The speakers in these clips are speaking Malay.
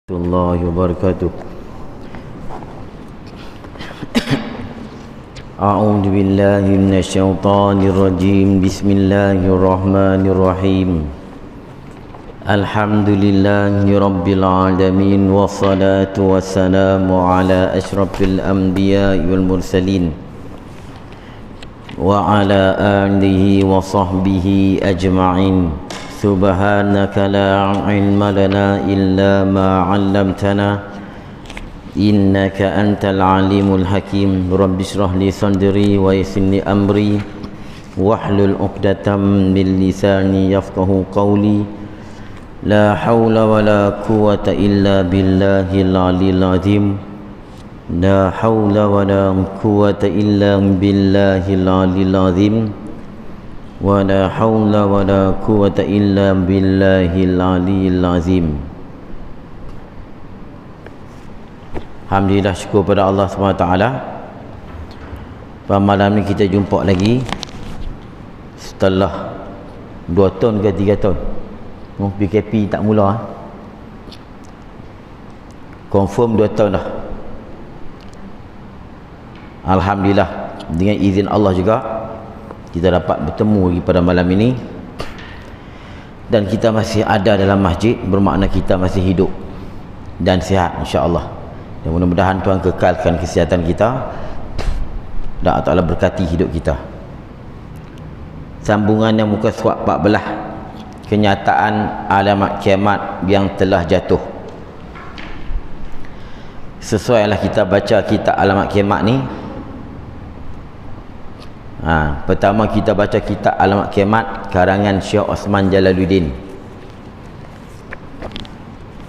Warahmatullahi wabarakatuh. A'udzu billahi minasyaitonir rajim. Bismillahirrahmanirrahim. Alhamdulillahi rabbil alamin wassalatu wassalamu ala asyrafil anbiya'i wal mursalin wa ala alihi wa sahbihi ajma'in. Subhanaka la ilma lana illa ma 'allamtana innaka antal alimul hakim. Rabbi shrah li sadri wa yassir li amri wahlul 'uqdatam min lisani yafqahu qawli. La haula wa la quwwata illa billahil aliyil azim. La haula wa la quwwata illa billahil aliyil azim. Wa la hawla wa la quwwata illa billahil aliyil azim. Alhamdulillah, syukur pada Allah SWT. Pada malam ni kita jumpa lagi setelah 2 tahun ke 3 tahun PKP tak mula. Confirm 2 tahun dah. Alhamdulillah, dengan izin Allah juga kita dapat bertemu lagi pada malam ini, dan kita masih ada dalam masjid, bermakna kita masih hidup dan sihat insya-Allah. Dan mudah-mudahan Tuhan kekalkan kesihatan kita dan Allah Taala berkati hidup kita. Sambungannya muka surat 14, kenyataan alamat kiamat yang telah jatuh. Sesuailah kita baca kitab alamat kiamat ni. Pertama kita baca kitab Alamat Kiamat karangan Syekh Osman Jalaluddin,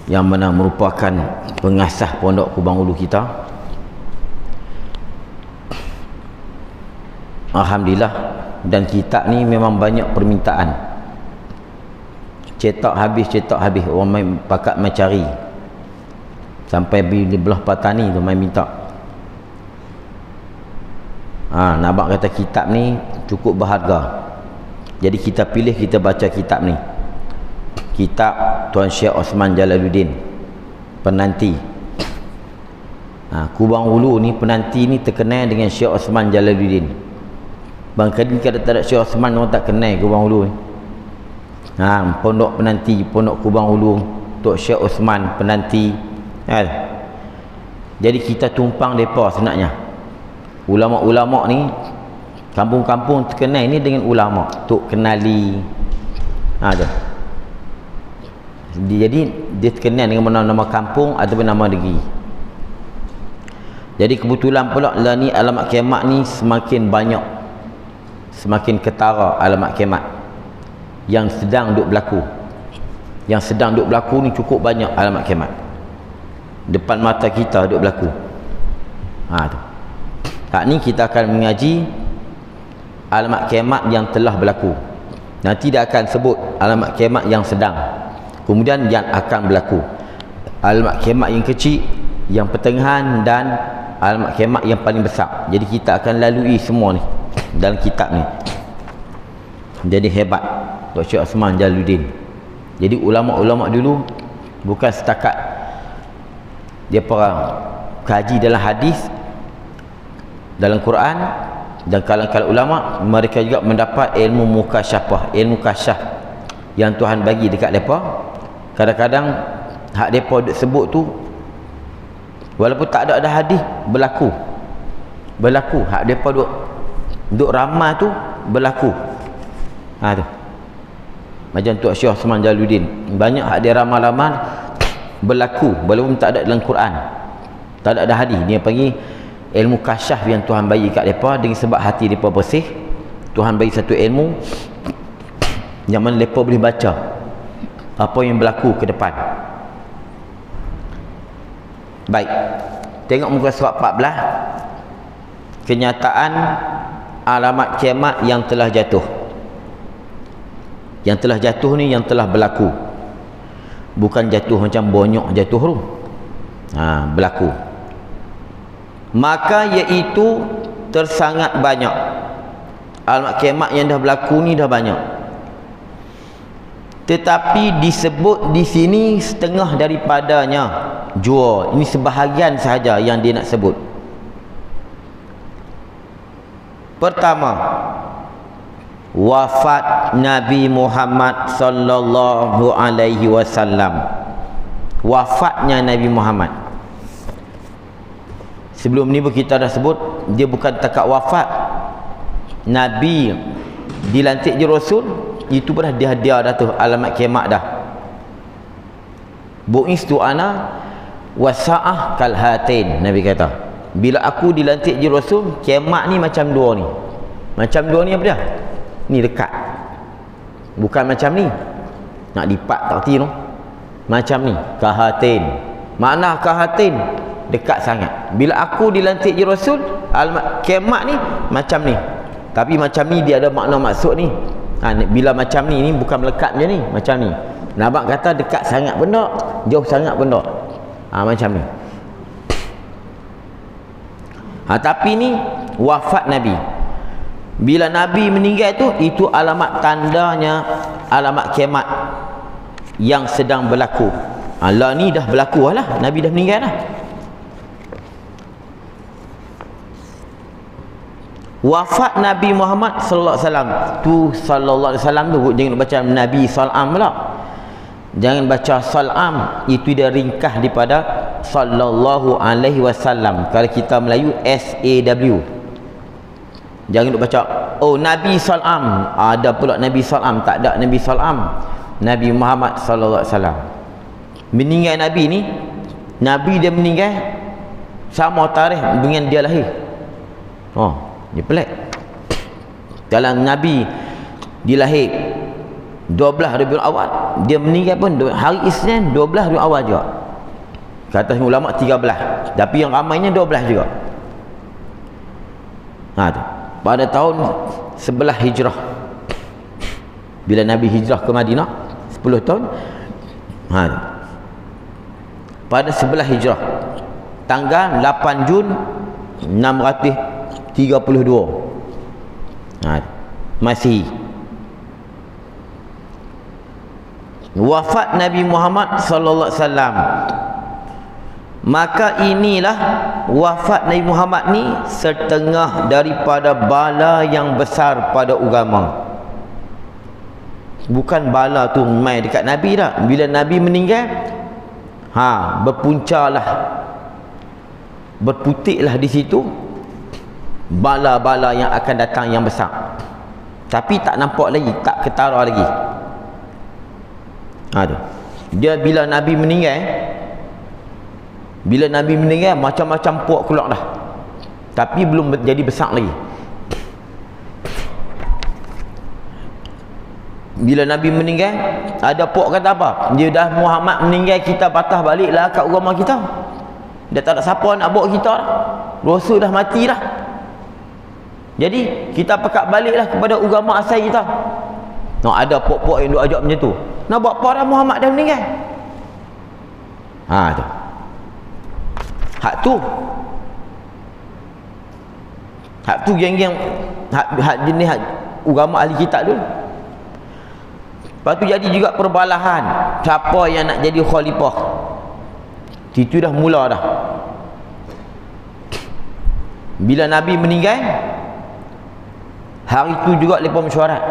yang mana merupakan pengasas Pondok Kubang Ulu kita. Alhamdulillah, dan kitab ni memang banyak permintaan. Cetak habis, orang main pakat mencari sampai di belah Patani tu main minta. Nampak kata kitab ni cukup berharga, jadi kita pilih, kita baca kitab ni. Kitab Tuan Syekh Osman Jalaluddin, penanti. Kubang Ulu ni penanti ni terkenal dengan Syekh Osman Jalaluddin. Bang kadang kalau tak ada Syekh Osman, orang tak kenal Kubang Ulu ni. Pondok penanti, Pondok Kubang Ulu, Tok Syekh Osman penanti. Jadi kita tumpang depa senaknya. Ulama-ulama ni, kampung-kampung terkenal ni dengan ulama, Tok Kenali. Jadi dia terkenal dengan nama kampung ataupun nama negeri. Jadi kebetulan pula lah ni alamat kiamat ni semakin banyak, semakin ketara alamat kiamat yang sedang duk berlaku. Yang sedang duk berlaku ni cukup banyak alamat kiamat. Depan mata kita duk berlaku. Tu. Hak ni kita akan mengaji alamat kiamat yang telah berlaku. Nanti dia akan sebut alamat kiamat yang sedang, kemudian yang akan berlaku, alamat kiamat yang kecil, yang pertengahan, dan alamat kiamat yang paling besar. Jadi kita akan lalui semua ni dalam kitab ni. Jadi hebat Dr. Syekh Osman Jalaluddin. Jadi ulama-ulama dulu bukan setakat dia para kaji dalam hadis, dalam Quran, dan kalangan ulama, mereka juga mendapat ilmu mukasyafah, ilmu kasyaf yang Tuhan bagi dekat mereka. Kadang-kadang hak mereka duk sebut tu walaupun tak ada hadis, berlaku hak mereka duk ramal tu berlaku. Tu macam Tok Syekh Osman Jalaluddin, banyak hak dia ramal-ramal berlaku walaupun tak ada dalam Quran, tak ada hadis. Dia panggil ilmu kasyaf yang Tuhan bagi kat mereka. Dengan sebab hati mereka bersih, Tuhan bagi satu ilmu yang mana mereka boleh baca apa yang berlaku ke depan. Baik, tengok muka surat 14, kenyataan alamat kiamat yang telah jatuh. Yang telah jatuh ni yang telah berlaku, bukan jatuh macam bonyok jatuh tu. Berlaku. Maka iaitu tersangat banyak. Alamat kiamat yang dah berlaku ni dah banyak. Tetapi disebut di sini setengah daripadanya jua. Ini sebahagian sahaja yang dia nak sebut. Pertama, wafat Nabi Muhammad sallallahu alaihi wasallam. Wafatnya Nabi Muhammad. Sebelum ni kita dah sebut, dia bukan takat wafat. Nabi dilantik je Rasul, itu pun dah dia dah tu, alamat kiamat dah. Bu'istu ana wasa'ah kalhatain, Nabi kata, bila aku dilantik je Rasul, kiamat ni macam dua ni. Macam dua ni apa dia? Ni dekat. Bukan macam ni nak lipat tak erti tu. Macam ni, kahatin. Makna kahatin, dekat sangat. Bila aku dilantik je Rasul, alamat kiamat ni macam ni. Tapi macam ni dia ada makna maksud ni. Bila macam ni bukan melekat je ni, macam ni. Nabi kata dekat sangat benda, jauh sangat benda. Macam ni. Tapi ni wafat Nabi. Bila Nabi meninggal tu, itu alamat tandanya alamat kiamat yang sedang berlaku. Lah ni dah berlaku lah, Nabi dah meninggal dah. Wafat Nabi Muhammad sallallahu alaihi wasallam tu, sallallahu alaihi wasallam tu jangan baca Nabi sallam pula. Jangan baca sallam, itu dia ringkas daripada sallallahu alaihi wasallam. Kalau kita Melayu SAW. Jangan duk baca Nabi sallam, ada pula Nabi sallam, tak ada Nabi sallam. Nabi Muhammad sallallahu alaihi wasallam. Meninggal Nabi ni, Nabi dia meninggal sama tarikh dengan dia lahir. Dia pelik. Dalam Nabi dilahir 12 Rabiul Awal, dia meninggal pun hari Isnin 12 Rabiul Awal juga. Kata ulama 13, tapi yang ramainya 12 juga. Tu. Pada tahun 11 Hijrah, bila Nabi hijrah ke Madinah 10 tahun. Pada 11 Hijrah, tanggal 8 Jun 632 Masihi. Wafat Nabi Muhammad sallallahu alaihi wasallam. Maka inilah wafat Nabi Muhammad ni setengah daripada bala yang besar pada agama. Bukan bala tu main dekat Nabi dah. Bila Nabi meninggal, berpuncalah, berputiklah di situ bala-bala yang akan datang yang besar. Tapi tak nampak lagi, tak ketara lagi. Dia bila Nabi meninggal, macam-macam puak keluar dah, tapi belum jadi besar lagi. Bila Nabi meninggal, ada puak kata apa? Dia dah Muhammad meninggal, kita patah baliklah kat agama kita. Dah tak ada siapa nak bawa kita dah. Rasul dah mati dah. Jadi kita pekat baliklah kepada agama asal kita. Ada puak-puak yang duk ajak macam tu. Nak buat apa dah, Muhammad dah meninggal. Tu. Hak tu geng-geng hak jenis agama ahli kitab dulu. Lepas tu jadi juga perbalahan siapa yang nak jadi khalifah. Itu dah mula dah. Bila Nabi meninggal, hari tu juga lepas mesyuarat.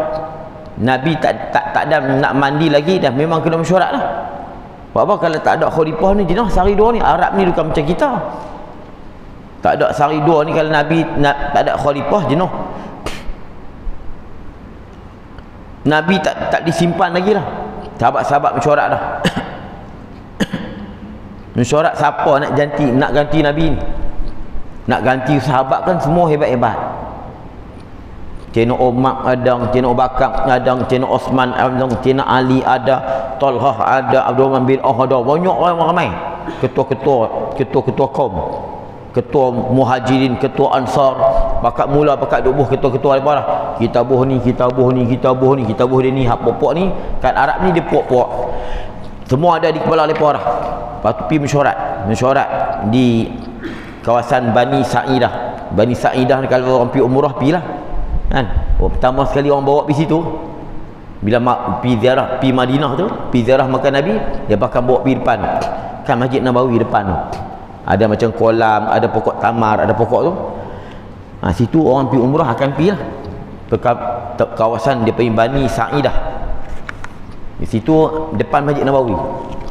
Nabi tak ada nak mandi lagi dah, memang kena mesyuarat dah. Apa kalau tak ada khalifah ni jenah sehari dua ni, Arab ni bukan macam kita. Tak ada sehari dua ni, kalau Nabi tak ada khalifah jenah. Nabi tak disimpan lagi lah. Sahabat-sahabat mesyuarat dah. Mesyuarat siapa nak ganti Nabi ni. Nak ganti sahabat kan semua hebat-hebat. Cina Umar ada, Cina Abu Bakar ada, Cina Osman ada, Cina Ali ada, Talhah ada, Abdurrahman bin Auf ada, banyak orang ramai. Ketua-ketua kaum, ketua muhajirin, ketua ansar, bakat mula bakat dubuh ketua-ketua apa dah. Kita buh ni, kita buh ni, kita buh ni, kita buh dia ni, hak pokok ni kan Arab ni dia pokok. Semua ada di kepala mereka dah. Lepas tu pergi mesyuarat di kawasan Bani Sa'idah. Bani Sa'idah ni kalau orang pergi umrah pergilah. Kan? Pertama sekali orang bawa pergi situ. Bila pergi ziarah, pergi Madinah tu, pergi ziarah makan Nabi, dia bahkan bawa pergi depan. letakkan Masjid Nabawi depan tu. Ada macam kolam, ada pokok tamar, ada pokok tu. Situ orang pergi umrah akan pergi lah. Kawasan dia pergi Bani Sa'idah. Di situ depan Masjid Nabawi.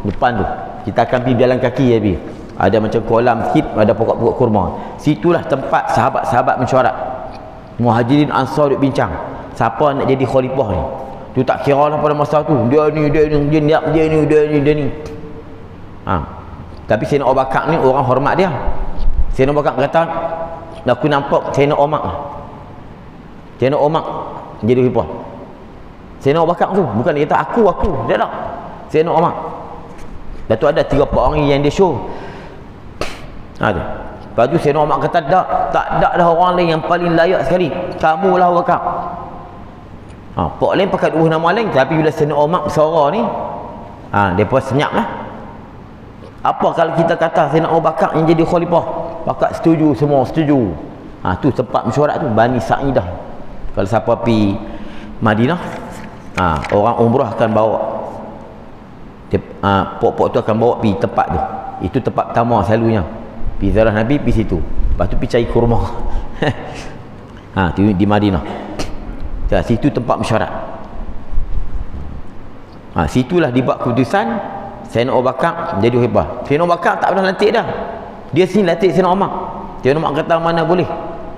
Depan tu. Kita akan pergi jalan kaki ya, pergi. Ada macam kolam sikit, ada pokok-pokok kurma. Situlah tempat sahabat-sahabat mesyuarat. Muhajirin Ansar duk bincang. Siapa nak jadi khalifah ni? Tu tak kira lah pada masa tu. Dia ni. Tapi Sayyidina Abu Bakar ni orang hormat dia. Sayyidina Abu Bakar kata, aku nampak Sayyidina Umar lah. Sayyidina Umar jadi khalifah. Sayyidina Abu Bakar tu bukan dia kata aku. Dia tak. Sayyidina Umar. Lepas tu ada 3-4 orang yang dia show. Tu. Lepas tu Sayyidina Umar kata tak ada orang lain yang paling layak sekali. Kamulah Abu Bakar. Pak lain pakai dua nama lain, tapi bila Sayyidina Umar bersuara ni, dia pun senyap lah. Apa kalau kita kata Sayyidina Abu Bakar yang jadi khalifah? Pakat setuju, semua setuju. Tu tempat mesyuarat tu, Bani Sa'idah. Kalau siapa pergi Madinah, orang umrah akan bawa. Pok-pok tu akan bawa pergi tempat tu. Itu tempat pertama selalunya. Pergi ziarah Nabi, pergi situ. Lepas tu pergi cari kurma. Tu di Madinah. Situ tempat mesyuarat. Situlah dibuat keputusan Sayyidina Abu Bakar jadi khalifah. Sayyidina Abu Bakar tak pernah lantik dah. Dia sini lantik Sayyidina Umar. Sayyidina Umar kata mana boleh.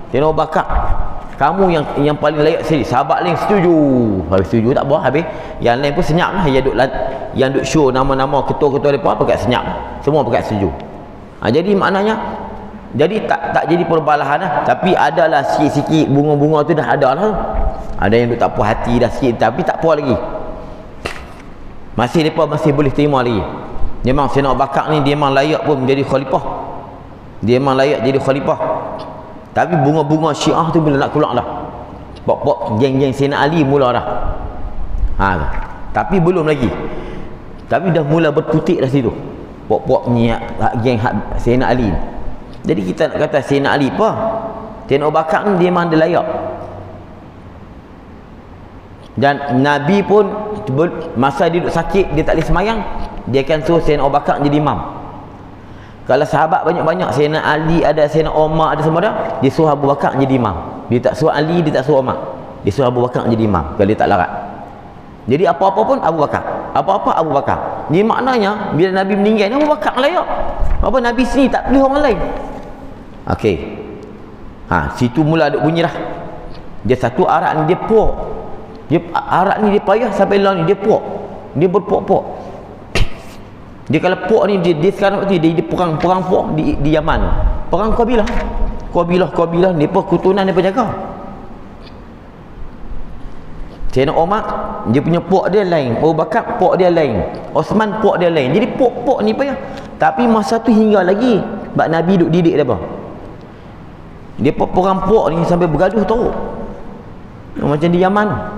Sayyidina Abu Bakar, kamu yang paling layak sekali. Sahabat lain setuju. Habis setuju tak apa, habis yang lain pun senyap lah. Yang duk show nama-nama ketua-ketua mereka pakat senyap. Semua pakat setuju. Jadi maknanya, jadi tak jadi perbalahan lah. Tapi adalah sikit-sikit bunga-bunga tu dah ada lah. Ada yang duk tak puas hati dah sikit, tapi tak puas lagi. Mereka masih boleh terima lagi. Memang Sayyidina Abu Bakar ni dia memang layak pun menjadi khalifah. Dia memang layak jadi khalifah. Tapi bunga-bunga Syiah tu bila nak keluar dah. Pok-pok geng-geng Sayyidina Ali mula dah. Tapi belum lagi. Tapi dah mula berputik dah situ. Pok-pok ni geng Sayyidina Ali. Jadi kita nak kata Sayyidina Ali apa? Sayyidina Abu Bakar ni dia memang dia layak. Dan Nabi pun masa dia duduk sakit, dia tak boleh semayang, dia akan suruh Sayyidina Abu Bakar jadi imam. Kalau sahabat banyak-banyak, Sayyidina Ali ada, Sayyidina Umar ada, semua dah, dia suruh Abu Bakar jadi imam. Dia tak suruh Ali, dia tak suruh Umar, dia suruh Abu Bakar jadi imam kalau dia tak larat. Jadi apa-apa pun Abu Bakar, apa-apa Abu Bakar. Ni maknanya bila Nabi meninggal, Abu Bakar layak. Apa Nabi sini tak pilih orang lain. Okey. Situ mula ada bunyi dah. Dia satu arak ni dia puak. Dia arak ni dia payah sampai lah ni dia puak. Dia berpuak-puak. Dia kalau puak ni dia sekarang waktu dia perang puak di Yaman. Perang kabilah ni apa keturunan dia jaga. Sayyidina Umar dia punya puak dia lain, Abu Bakar puak dia lain, Osman puak dia lain. Jadi puak-puak ni payah. Tapi masa tu hingga lagi sebab Nabi duk didik dia apa? Dia perang puak ni sampai bergaduh teruk. Macam di Yaman.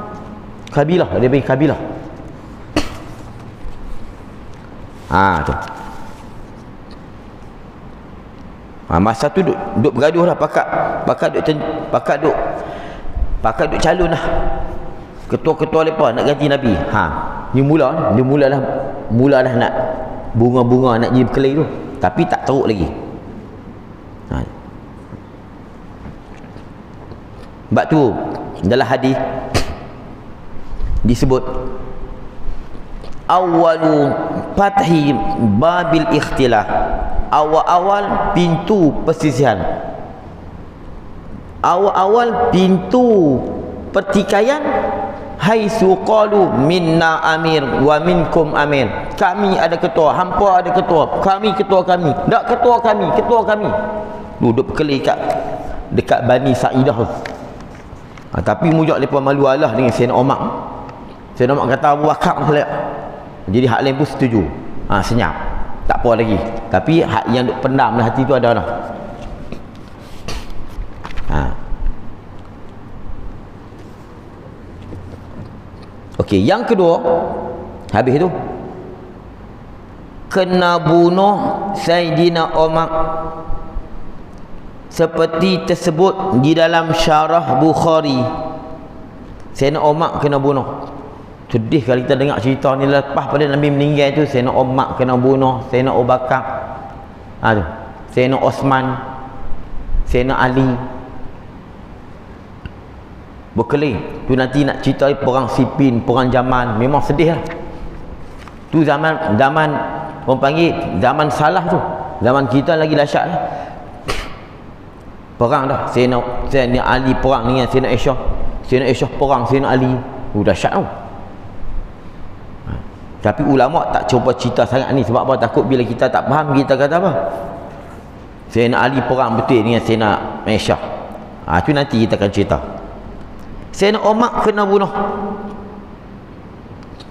Kabilah, dia bagi kabilah. Tu. Masa tu duk bergaduh lah, pakat duk calon lah. Ketua-ketua lepa nak ganti Nabi. Ni mulalah nak bunga-bunga nak jadi berkelai tu. Tapi tak teruk lagi. Sebab tu dalam hadis disebut awalu fathi babil ikhtilaf, awal-awal pintu persisihan, awal-awal pintu pertikaian, haitsu qalu minna amir wa minkum amir. Kami ada ketua, hampa ada ketua, kami ketua kami, tak ketua kami. Duduk berkelai dekat Bani Sa'idah tu. Tapi mujak lepas malu Allah dengan Sayyidina Umar. Sayyidina Umar kata Abu Bakar selak. Jadi hak lain pun setuju. Senyap. Tak apa lagi. Tapi hak yang duk pendam dalam hati tu ada dah. Okey, yang kedua, habis tu kena bunuh Sayyidina Umar seperti tersebut di dalam syarah Bukhari. Sayyidina Umar kena bunuh. Sedih kalau kita dengar cerita ni. Lepas pada Nabi meninggal tu, Sayyidina Umar kena bunuh, Sayyidina Abu Bakar, Sayyidina Osman, Sayyidina Ali, berkeliling. Tu nanti nak cerita perang Siffin, perang Jamal, memang sedih lah. Tu zaman orang panggil zaman salah tu. Zaman kita lagi dahsyat lah. Perang dah. Sayyidina Ali perang dengan Sayyidina Aisyah. Sayyidina Aisyah perang Sayyidina Ali. Dahsyat tu. Tapi ulama tak cuba cerita sangat ni. Sebab apa? Takut bila kita tak faham, kita kata apa? Sayyidina Ali perang betul dengan Sayyidina Aisyah. Tu nanti kita akan cerita. Sayyidina Umar kena bunuh.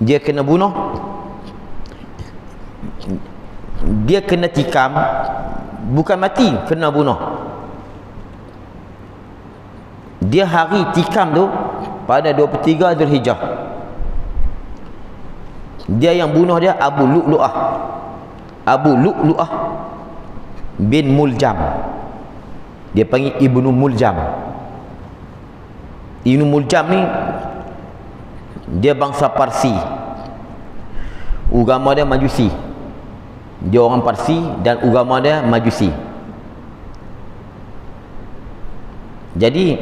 Dia kena bunuh. Dia kena tikam. Bukan mati, kena bunuh. Dia hari tikam tu pada 23 Zulhijjah. Dia yang bunuh dia Abu Lu'lu'ah bin Muljam. Dia panggil Ibnu Muljam. Ibnu Muljam ni dia bangsa Parsi. Agama dia Majusi. Dia orang Parsi dan agama dia Majusi. Jadi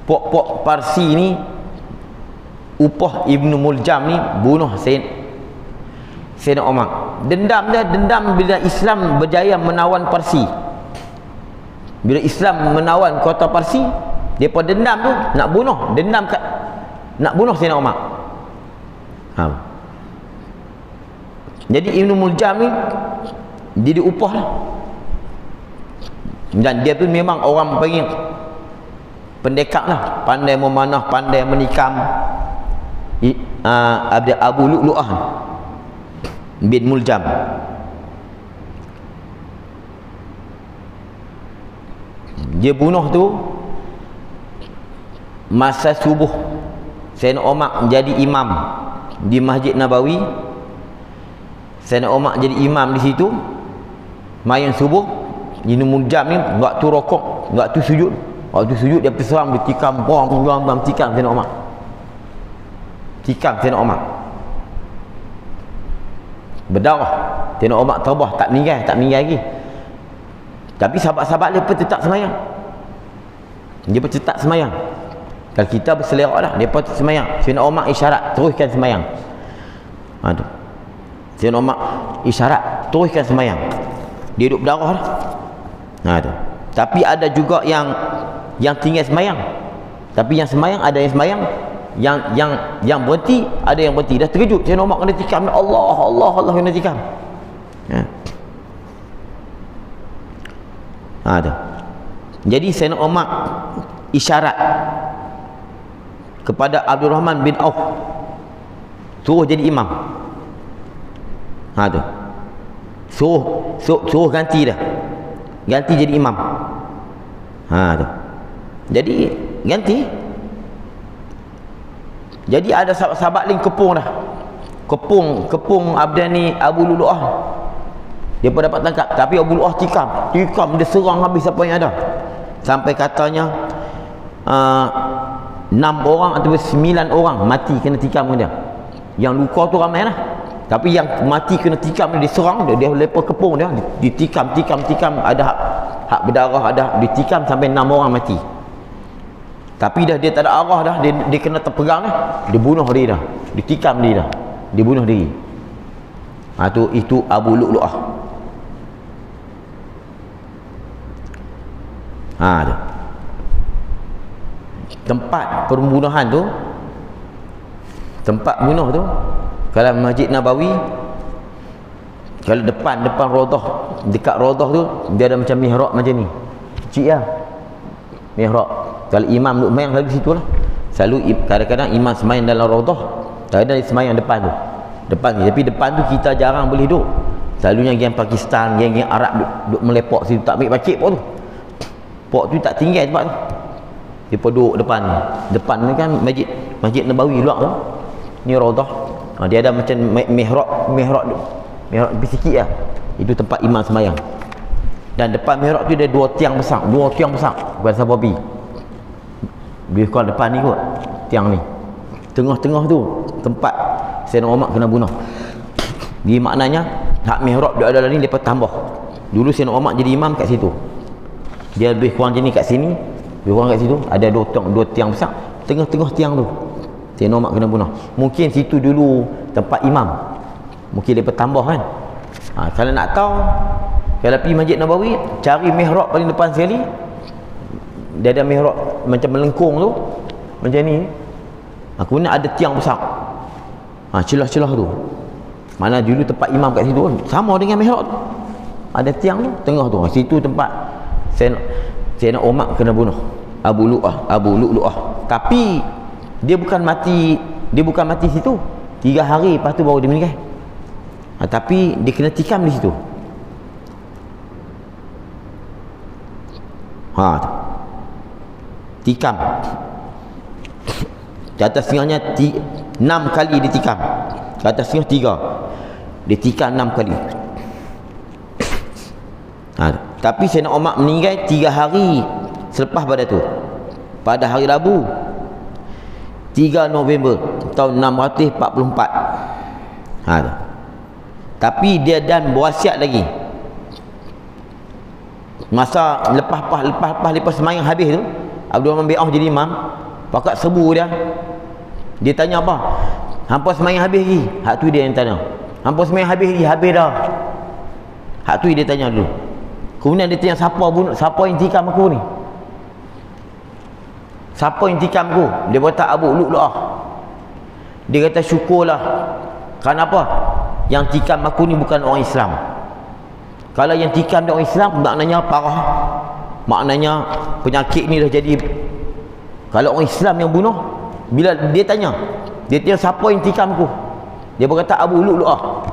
pok-pok Parsi ni upah Ibnu Muljam ni bunuh Sayyidina Umar. Dendam bila Islam berjaya menawan Parsi. Bila Islam menawan kota Parsi, depa dendam tu nak bunuh, nak bunuh Sayyidina Umar. Jadi Ibnu Muljam ni dia diupah lah. Dan dia tu memang orang panggil pendekar lah, pandai memanah, pandai menikam. Abu Lu'lu'ah bin Muljam. Dia bunuh tu masa subuh. Sayyidina Umar jadi imam di Masjid Nabawi. Sayyidina Umar jadi imam di situ main subuh. Ibnu Muljam ni waktu rokok, waktu sujud dia berserang, dia tikam, tikam Sayyidina Umar. Tikam Sayyidina Umar. Berdarah. Sayyidina Umar tabah, tak meninggal lagi. Tapi sahabat-sahabat dia pun tetap semayang. Kalau kita berselerak dah, dia pun semayang. Sayyidina Umar isyarat, teruskan semayang. Sayyidina Umar isyarat, teruskan semayang. Dia duduk berdarah dah. Tapi ada juga yang tinggal semayang. Tapi yang semayang, ada yang semayang, yang berhenti, ada yang berhenti. Dah terkejut Sayyidina Umar kena tikam. Allah kena tikam. Jadi Sayyidina Umar isyarat kepada Abdul Rahman bin Auf, suruh jadi imam. Suruh ganti jadi imam. Jadi ganti. Jadi ada sahabat-sahabat lain kepung dah. Kepung Abdani Abu Lu'lu'ah. Dia pun dapat tangkap, tapi Abu Lu'lu'ah tikam, dia serang habis apa yang ada. Sampai katanya 6 orang atau 9 orang mati kena tikam dia. Yang luka tu ramai lah. Tapi yang mati kena tikam dia serang dia lepas kepung dia, ditikam, ada hak berdarah, ada ditikam sampai 6 orang mati. Tapi dah dia tak ada arah dah, dia kena terpegang dah, dia bunuh diri dah, ditikam dia dah, dia bunuh diri. Itu Abu Lu'lu'ah. Tempat pembunuhan tu, tempat bunuh tu, kalau Masjid Nabawi, kalau depan Raudhah, dekat Raudhah tu dia ada macam mihrab macam ni, kecil lah mihrab. Kalau imam duduk semayang selalu situ lah. Selalu kadang-kadang imam semayang dalam Raudhah, kadang-kadang dia semayang depan tu. Tapi depan tu kita jarang boleh duduk. Selalunya geng Pakistan, geng Arab duduk melepak situ, tak ambil pakcik pok tu. Pok tu tak tinggal tempat tu. Dia duduk depan ni. Depan ni kan Masjid Nabawi luar tu. Ni Raudhah. Dia ada macam mihrab sikit lah. Itu tempat imam semayang. Dan depan mihrab tu ada dua tiang besar. Bukan siapa pergi. Dia kalau depan ni kot, tiang ni. Tengah-tengah tu tempat Sayyidina Umar kena bunuh. Di maknanya hak mihrab dia ada ni depa tambah. Dulu Sayyidina Umar jadi imam kat situ. Dia lebih kurang jenis kat sini, lebih kurang kat situ ada dua tiang besar. Tengah-tengah tiang tu Sayyidina Umar kena bunuh. Mungkin situ dulu tempat imam. Mungkin depa tambah kan. Kalau nak tahu, kalau pergi Masjid Nabawi, cari mihrab paling depan sekali. Dia ada mihrab macam melengkung tu, macam ni. Kemudian ada tiang besar. Celah-celah tu. Mana dulu tempat imam kat situ kan, sama dengan mihrab tu. Ada tiang tu, tengah tu. Situ tempat Sayyidina Umar kena bunuh. Abu Lu'lu'ah. Tapi dia bukan mati situ. 3 hari lepas tu baru dia meninggal. Tapi dia kena tikam di situ. Tikam. Di atas tengahnya 6 kali ditikam. Di atas tengah 3. Ditikam 6 kali. Tapi Sayyidina Umar meninggal 3 hari selepas pada tu. Pada hari Rabu 3 November tahun 644. Tapi dia dan berwasiat lagi. Masa lepas semayang habis tu, Abdul Rahman bin Auf jadi imam, pakat serbu dia. Dia tanya apa? Hampa semayang habis lagi? Hak tu dia yang tanya. Hampa semayang habis lagi? Habis dah. Hak tu dia tanya dulu. Kemudian dia tanya siapa yang tikam aku ni? Siapa yang tikam aku? Dia kata Abu Lu'lu'ah. Dia kata syukurlah. Kenapa? Yang tikam aku ni bukan orang Islam. Kalau yang tikam dia orang Islam, maknanya parah. Maknanya penyakit ni dah jadi. Kalau orang Islam yang bunuh, bila dia tanya siapa yang tikam aku? Dia berkata Abu Lu'lu'ah.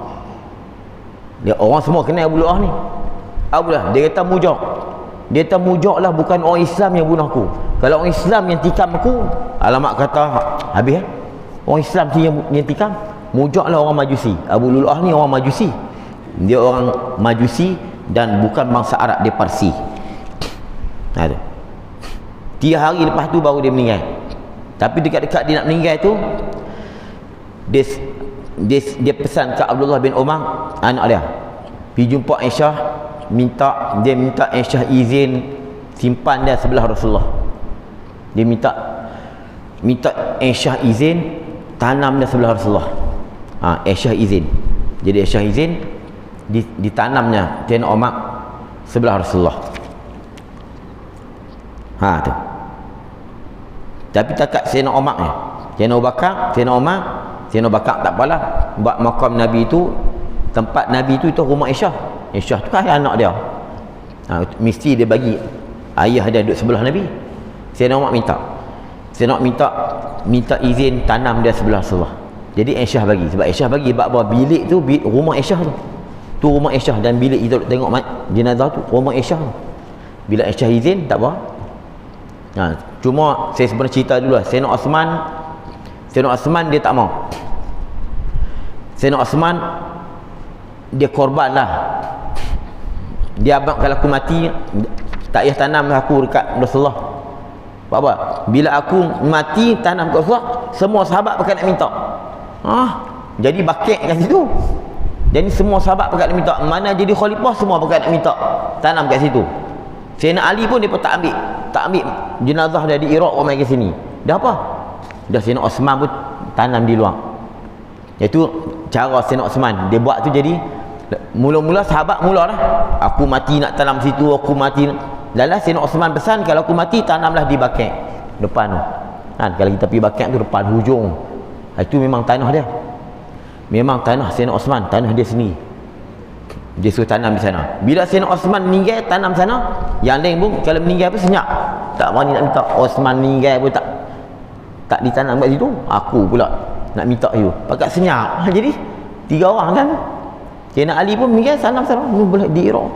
Dia orang semua kenal Abu Lu'lu'ah ni. Abu lah, dia kata mujak. Dia kata mujak lah, bukan orang Islam yang bunuh aku. Kalau orang Islam yang tikam aku, alamak kata habis orang Islam tu yang tikam. Mujak lah orang Majusi. Abu Lu'lu'ah ni orang Majusi. Dia orang Majusi dan bukan bangsa Arab, dia Parsi. 3 hari lepas tu baru dia meninggal. Tapi dekat-dekat dia nak meninggal tu, dia pesan ke Abdullah bin Umar, anak dia, pergi jumpa Aisyah, minta Aisyah izin simpan dia sebelah Rasulullah. Dia minta Aisyah izin tanam dia sebelah Rasulullah. Aisyah izin. Jadi Aisyah izin ditanamnya Sayyidina Umar sebelah Rasulullah. Tu. Tapi takat Sayyidina Umar ni, Sayyidina Umar tak apalah. Buat makam Nabi tu, tempat Nabi tu itu rumah Aisyah. Aisyah tu kan anak dia. Mesti dia bagi ayah dia duduk sebelah Nabi. Sayyidina Umar minta izin tanam dia sebelah Rasulullah. Jadi Aisyah bagi. Sebab Aisyah bagi bahawa bilik tu rumah Aisyah tu. Tu rumah Aisyah, dan bilik kita tengok jenazah tu rumah Aisyah tu. Bila Aisyah izin tak apa. Cuma saya sebenarnya cerita dulu lah. Sayyidina Osman dia tak mau. Sayyidina Osman dia korban lah. Dia abang kalau aku mati tak payah tanam aku dekat Rasulullah. Apa? Bila aku mati tanam kat Rasulullah, semua sahabat pakai nak minta. Jadi bakit kat situ. Jadi semua sahabat pakai nak minta. Mana jadi khalifah semua pakai nak minta tanam kat situ. Sayyidina Ali pun dia pun tak ambil jenazah dia di Iraq ramai ke sini. Dah apa? Dah Sayyidina Osman pun tanam di luar. Itu cara Sayyidina Osman. Dia buat tu jadi mula-mula sahabat mula dah. Aku mati nak tanam situ, aku mati. Lalah Sayyidina Osman pesan kalau aku mati tanamlah di Bakek depan tu. Kalau kita pergi Bakek tu depan hujung. Itu memang tanah dia. Memang tanah Sayyidina Osman, tanah dia sendiri. Dia suruh tanam di sana. Bila Sayyidina Osman meninggal tanam sana, yang lain pun kalau meninggal pun senyap. Tak berani nak minta. Osman meninggal pun tak ditanam kat situ. Aku pula nak minta you. Pakat senyap. Jadi 3 orang kan. Sayyidina Ali pun meninggal tanam sana di Iraq.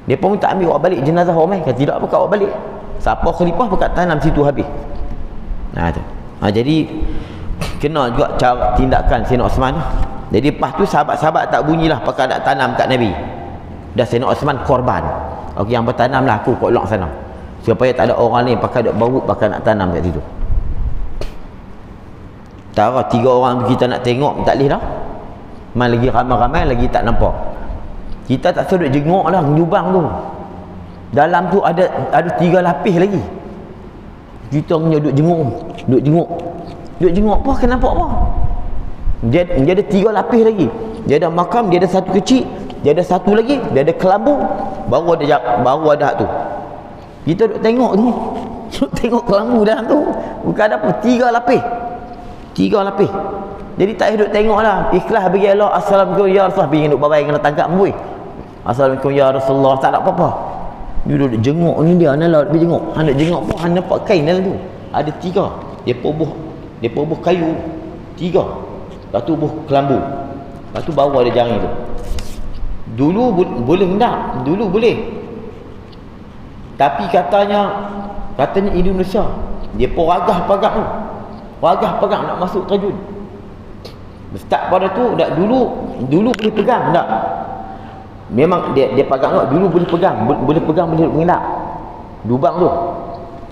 Dia pun minta ambil awak balik jenazah orang main. Kalau tidak pakat awak balik. Siapa khalifah pakat tanam situ habis. Jadi kena juga cara tindakan Sayyidina Osman. Jadi lepas tu sahabat-sahabat tak bunyilah pakai nak tanam kat Nabi. Dah Sayyidina Osman korban. Okey, yang bertanamlah aku kat luar sana. Supaya tak ada orang lain pakai duk bau pakai nak tanam kat situ. Tara 3 orang tu kita nak tengok tak boleh dah. Mai lagi ramai-ramai lagi tak nampak. Kita tak suruh jenguk lah lubang tu. Dalam tu ada 3 lapis lagi. Kita punya duk jenguk apa kan nampak apa. Dia ada 3 lapis lagi. Dia ada makam, dia ada satu kecil, dia ada satu lagi, dia ada kelambu, baru ada hak tu. Kita duk tengok tu. Duk tengok kelambu dalam tu. Bukan ada apa, 3 lapis. 3 lapis. Jadi tak duk tengok lah. Ikhlas bagi Allah. Assalamualaikum ya Rasulullah. Bingin duk babai kena tangkap mbui. Assalamualaikum ya Rasulullah. Tak ada apa-apa. Dia duduk jenguk ni dia. Ana pergi jenguk. Hendak jenguk pun hang nampak kain dalam tu. Ada 3. Dia buh kayu. 3. Lepas tu buh kelambu. Lepas tu baru ada jari tu. Dulu boleh hendak. Dulu boleh. Tapi katanya Indonesia. Dia pun ragah pagak tu. Ragah pagak nak masuk terjun. Start pada tu dak dulu boleh pegang tak? Memang dia pegang tak? Dulu boleh pegang boleh mengelak. Lubang tu.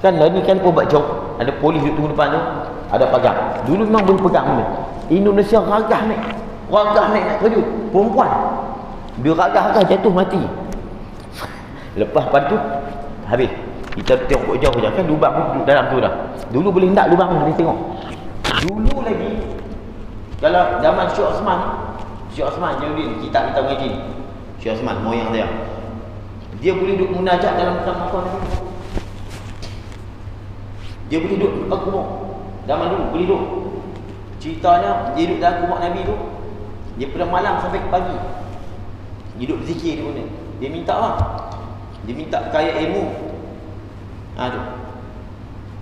Kan lah ni kan pun buat jauh. Ada polis duduk tunggu depan tu, ada pagang. Dulu memang boleh pegang ni. Indonesia ragah naik nak terjun. Perempuan. Dia ragah jatuh mati. Lepas pada tu habis. Kita tengok jauh je kan lubang tu duduk dalam tu dah. Dulu boleh hendak lubang tu boleh tengok. Dulu lagi kalau zaman Syekh Osman Jauddin, kita mengaji. Syekh Osman moyang dia boleh duduk munajat dalam makam Nabi. Dia boleh duduk dekat kubur. Zaman dulu boleh duduk. Ceritanya dia duduk dalam kubur Nabi tu. Dia pada malam sampai ke pagi. Dia duduk berzikir dia punya. Dia minta apa? Dia minta kaya ilmu. Tu.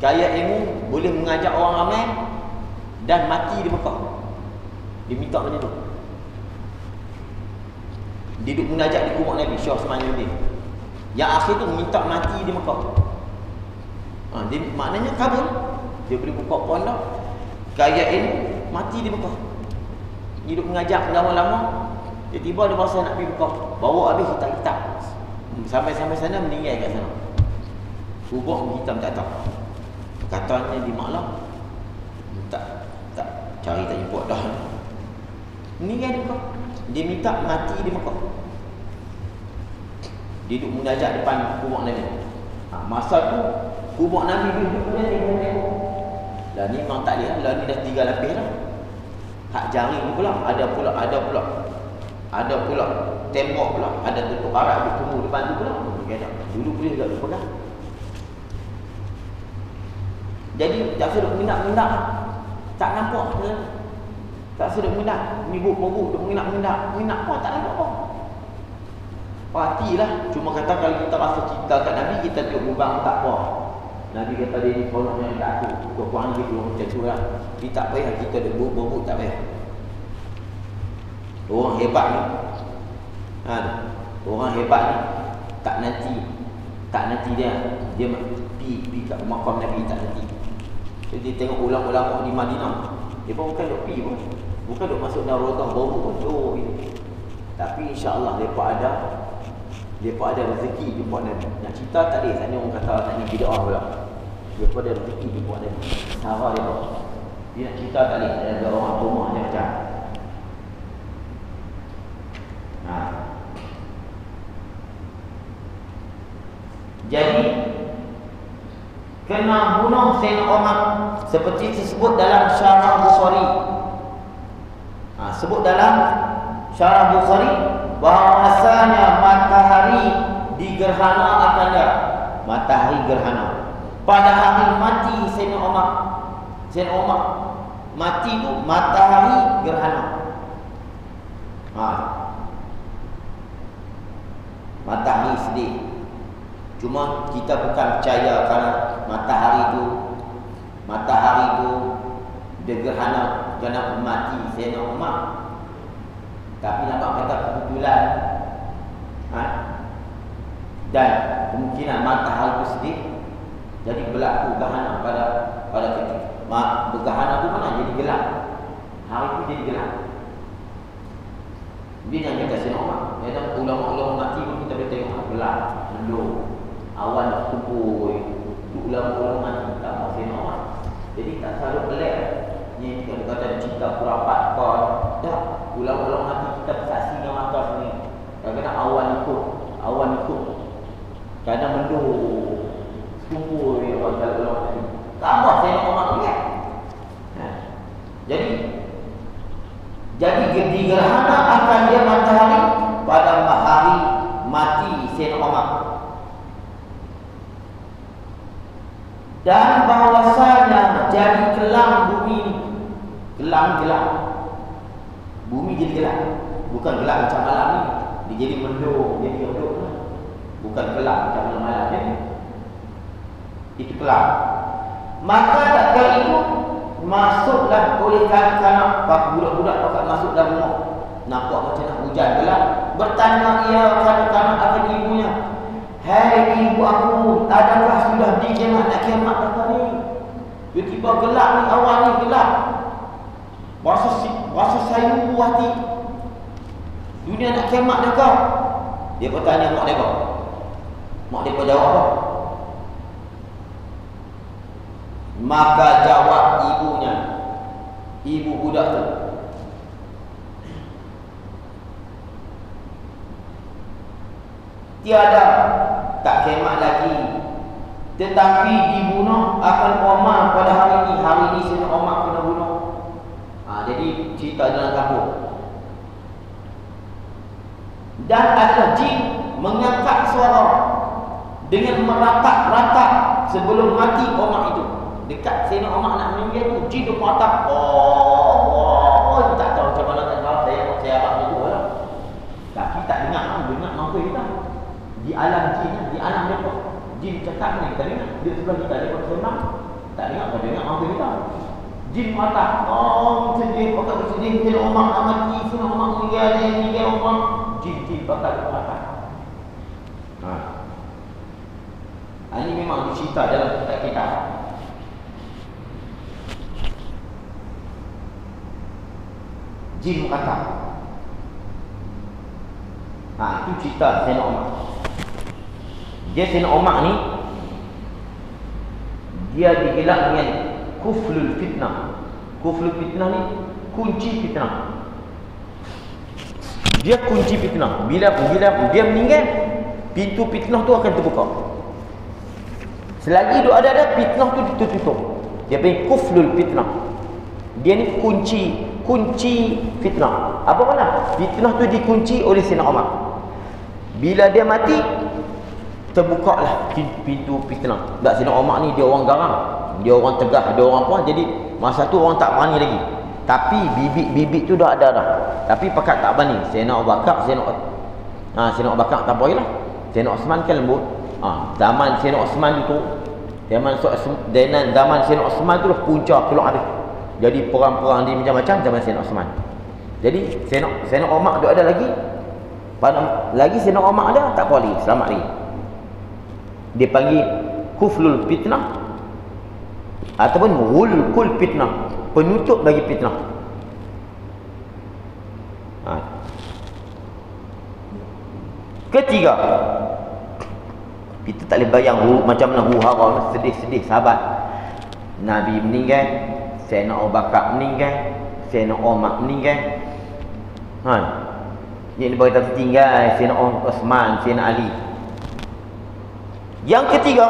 Kaya ilmu boleh mengajak orang ramai dan mati di Mekah. Dia minta macam tu. Dia duduk munajat di kubur Nabi Syekh Osman Jauddin. Yang akhir tu minta mati di Mekah. Dia maknanya kabul. Dia boleh buka pondok kaya ilmu mati di Mekah. Dia duduk mengajak lama-lama. Tiba-tiba dia rasa nak pergi Mekah. Bawa habis kitab-kitab. Sampai sana meninggal kat sana. Kubur hitam tak tahu. Katanya di malam tak cari tak jumpa dah. Meninggal di Mekah. Dia minta mati di Mekah. Dia duduk munajat depan kubur Nabi. Masa tu kubur Nabi duduk tengok. Dan ni memang tak dia. Lah ni dah 3 lapis dah. Hak jari ni pula ada pula tembok pula, ada tutup arak duduk tunggu depan tu pula. Dulu boleh juga pegang. Jadi tak suruh menginap-menginap. Tak nampak ke? Tak suruh menginap. Mibuk-mibuk duk menginap-menginap. Menginap apa? Tak nampak apa. Partilah. Cuma kata kalau kita rasa cinta kat Nabi, kita duduk lubang tak apa. Nabi kata dia ni tolongnya kat aku. Kurang gitu macam tu lah. Dia tak payah kita duduk bubuk tak payah. Orang hebat ni. Orang hebat ni tak nanti dia pergi kat makam Nabi tak nanti. Jadi tengok ulama-ulama di Madinah, dia pun bukan duk pergi pun. Bukan duk masuk dalam rodah bau pun. Tapi insya-Allah depa ada rezeki jumpa Nabi. Nak cerita tadi tanya orang kata nak ni bid'ah pula. Depa ada rezeki jumpa Nabi. Sarah dia. Dia nak cerita tadi ada orang rumah macam. Jadi kena bunuh Sayyidina Umar seperti disebut dalam Syarah Bukhari. Sebut dalam Syarah Bukhari bahawasanya matahari digerhana akan dia. Matahari gerhana pada hari mati Sayyidina Umar. Sayyidina Umar mati tu matahari gerhana. Matahari sedih. Cuma kita bukan percaya kerana matahari tu dia gerhana kerana mati Sayyidina Umar. Tapi nampak kata kebetulan dan kemungkinan matahari itu sedih, jadi berlaku gerhana pada ketika bergerhana tu mana jadi gelap. Hari itu jadi gelap. Dia jangan kata Sayyidina Umar. Dia ulama-ulama mati pun kita boleh tengok gelap, mendung. Awan dah kumpul. Ulama-ulama mati tak mau Sayyidina Umar. Jadi tak selalu pelik. Ni kalau kata cerita purapat kau dah ulang-ulang nanti kita bersaksi dengan mata sendiri. Kadang-kadang awan ikut. Kadang mendung kumpul dia orang kalau ulang tadi. Tambah saya nak orang ni kan. Jadi di gerhana akan dia matahari pada hari mati Sayyidina Umar. Dan bahwasanya jadi kelam bumi ini, kelam gelap. Bumi jadi gelap. Bukan gelap macam malam ni. Dia jadi mendung, jadi redup. Bukan gelap macam malam ni. Itu kelam. Maka tak kala itu masuklah oleh kanak-kanak budak-budak pakat masuk dalam rumah. Nampak macam nak hujan gelap. Bertanya ia kanak-kanak akan ibunya, "Hai ibu aku, adakah sudah dikiamat nak kiamat dah ni? Tiba-tiba gelap ni, awal ni gelap. Rasa saya buah hati. Dunia nak kiamat dah kau?" Dia bertanya mak dia. Mak dia jawab apa? Maka jawab ibunya, ibu budak tu, "Tiada, tak kiamat lagi, tetapi dibunuh akan Umar pada hari ini. Hari ini Sayyidina Umar kena bunuh." Jadi cerita dalam kampung. Dan adalah jin mengangkat suara dengan meratap-ratap sebelum mati Umar itu. Dekat Sayyidina Umar nak meninggal tu, jin tu meratap. Oh, tak tahu macam mana, tak tahu. Saya abang dulu lah. Tapi tak dengar mampu kita. Di alam jin, di alam mereka, jin cakap ni kita dengar. Dia sebelah kita, dia sembang. Tak dengar mampu kita. Jin meratap. Sedih, pakat bersedih. Sayyidina Umar nak mati, Sayyidina Umar meninggal Umar. Jin pakat meratap. Ini memang dicerita dalam kitab-kitab. Jin meratap. Itu cerita Sayyidina Umar. Dia Sayyidina Umar ni, dia digelar dengan kuflul fitnah. Kuflul fitnah ni kunci fitnah. Dia kunci fitnah. Bila dia meninggal, pintu fitnah tu akan terbuka. Selagi dia ada fitnah tu ditutup. Dia panggil kuflul fitnah. Dia ni kunci fitnah. Apa makna? Fitnah tu dikunci oleh Sayyidina Umar. Bila dia mati, terbukalah pintu fitnah. Tak, Sayyidina Umar ni dia orang garang, dia orang tegah, dia orang apa. Jadi masa tu orang tak berani lagi. Tapi bibit tu dah ada dah. Tapi pakat tak berani. Sayyidina Abu Bakar, Sayyidina Abu Bakar tak boleh lah. Sayyidina Osman kan lembut. Zaman Sayyidina Osman tu, zaman Sayyidina Osman tu lah punca keluar ada. Jadi perang-perang di macam-macam zaman Sayyidina Osman. Jadi Sayyidina Umar tu ada lagi. Lagi Sayyidina Umar ada, tak boleh selamat lagi. Dia panggil kuflul fitnah ataupun ghulqul fitnah, penutup bagi fitnah. Ketiga, kita tak boleh bayang macam mana huru-hara, sedih-sedih sahabat. Nabi meninggal, Sayyidina Abu Bakar meninggal, Sayyidina Umar meninggal. Ini berita tertinggal Sayyidina Osman, Sayyidina Ali. Yang ketiga,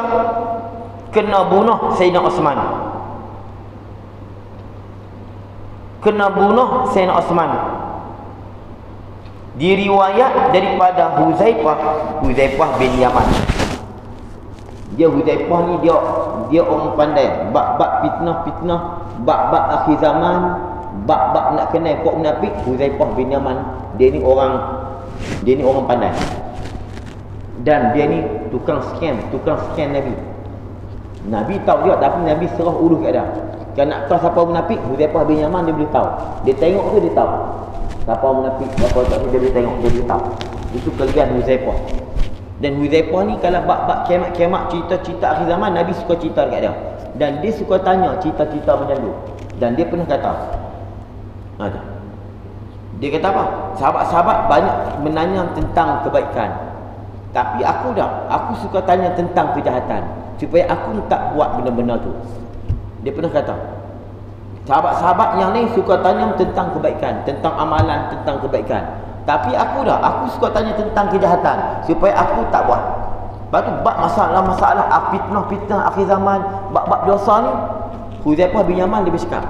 kena bunuh Sayyidina Osman. Kena bunuh Sayyidina Osman. Diriwayat daripada Huzaifah bin Yaman. Huzaifah ni dia orang pandai bab fitnah, bab akhir zaman, bab nak kenal kok munafik. Huzaifah bin Yaman, dia ni orang pandai. Dan dia ni tukang scam Nabi. Nabi tahu dia, tapi Nabi serah urus kat dia. Kalau nak tahu siapa munafik, Huzaifah bin Yaman dia boleh tahu. Dia tengok tu dia tahu siapa munafik, siapa tak, dia boleh tengok, dia boleh tahu. Itu kelebihan Huzaifah. Dan Huzaifah ni kalau bab kiamat, cerita-cerita akhir zaman, Nabi suka cerita dekat dia. Dan dia suka tanya cerita-cerita macam tu. Dan dia pernah kata, dia kata apa? Sahabat-sahabat banyak menanya tentang kebaikan, tapi aku suka tanya tentang kejahatan, supaya aku tak buat benda-benda tu. Dia pernah kata, Sahabat-sahabat yang lain suka tanya tentang kebaikan, tentang amalan, tentang kebaikan. Tapi aku suka tanya tentang kejahatan supaya aku tak buat. Lepas tu bab masalah fitnah akhir zaman, bab dosa ni, Huzaifah bin Yaman dia bercakap.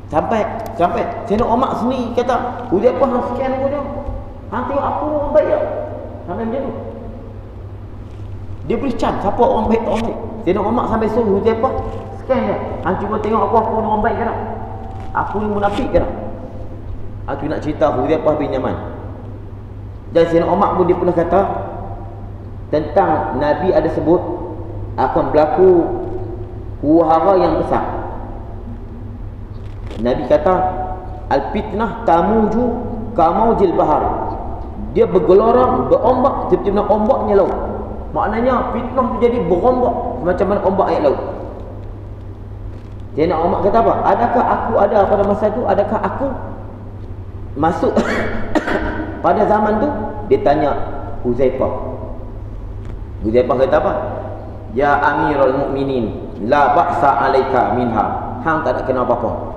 Sampai Sayyidina Umar sendiri kata, Huzaifah hang sekian aku dia. Hang tengok aku orang baik tak? Sampai macam tu. Dia beri can siapa orang baik tak orang baik. Sayyidina Umar sampai suruh Huzaifah sekian dia. Hang cuba tengok aku orang baik ke tak? Aku ni munafik ke tak? Aku nak cerita Huzaifah bin Yaman. Dan Sayyidina Umar pun dia pernah kata tentang Nabi ada sebut akan berlaku huru-hara yang besar. Nabi kata al-fitnah tamuju kamaujil bahar. Dia bergelora, berombak seperti mana ombaknya laut. Maknanya fitnah tu jadi berombak macam mana ombak air laut. Sayyidina Umar kata apa? Adakah aku ada pada masa tu? Adakah aku masuk pada zaman tu? Dia tanya Huzaifah. Huzaifah kata apa? Ya Amirul Mukminin, la ba'sa alaika minha. Hang tak nak kena apa-apa.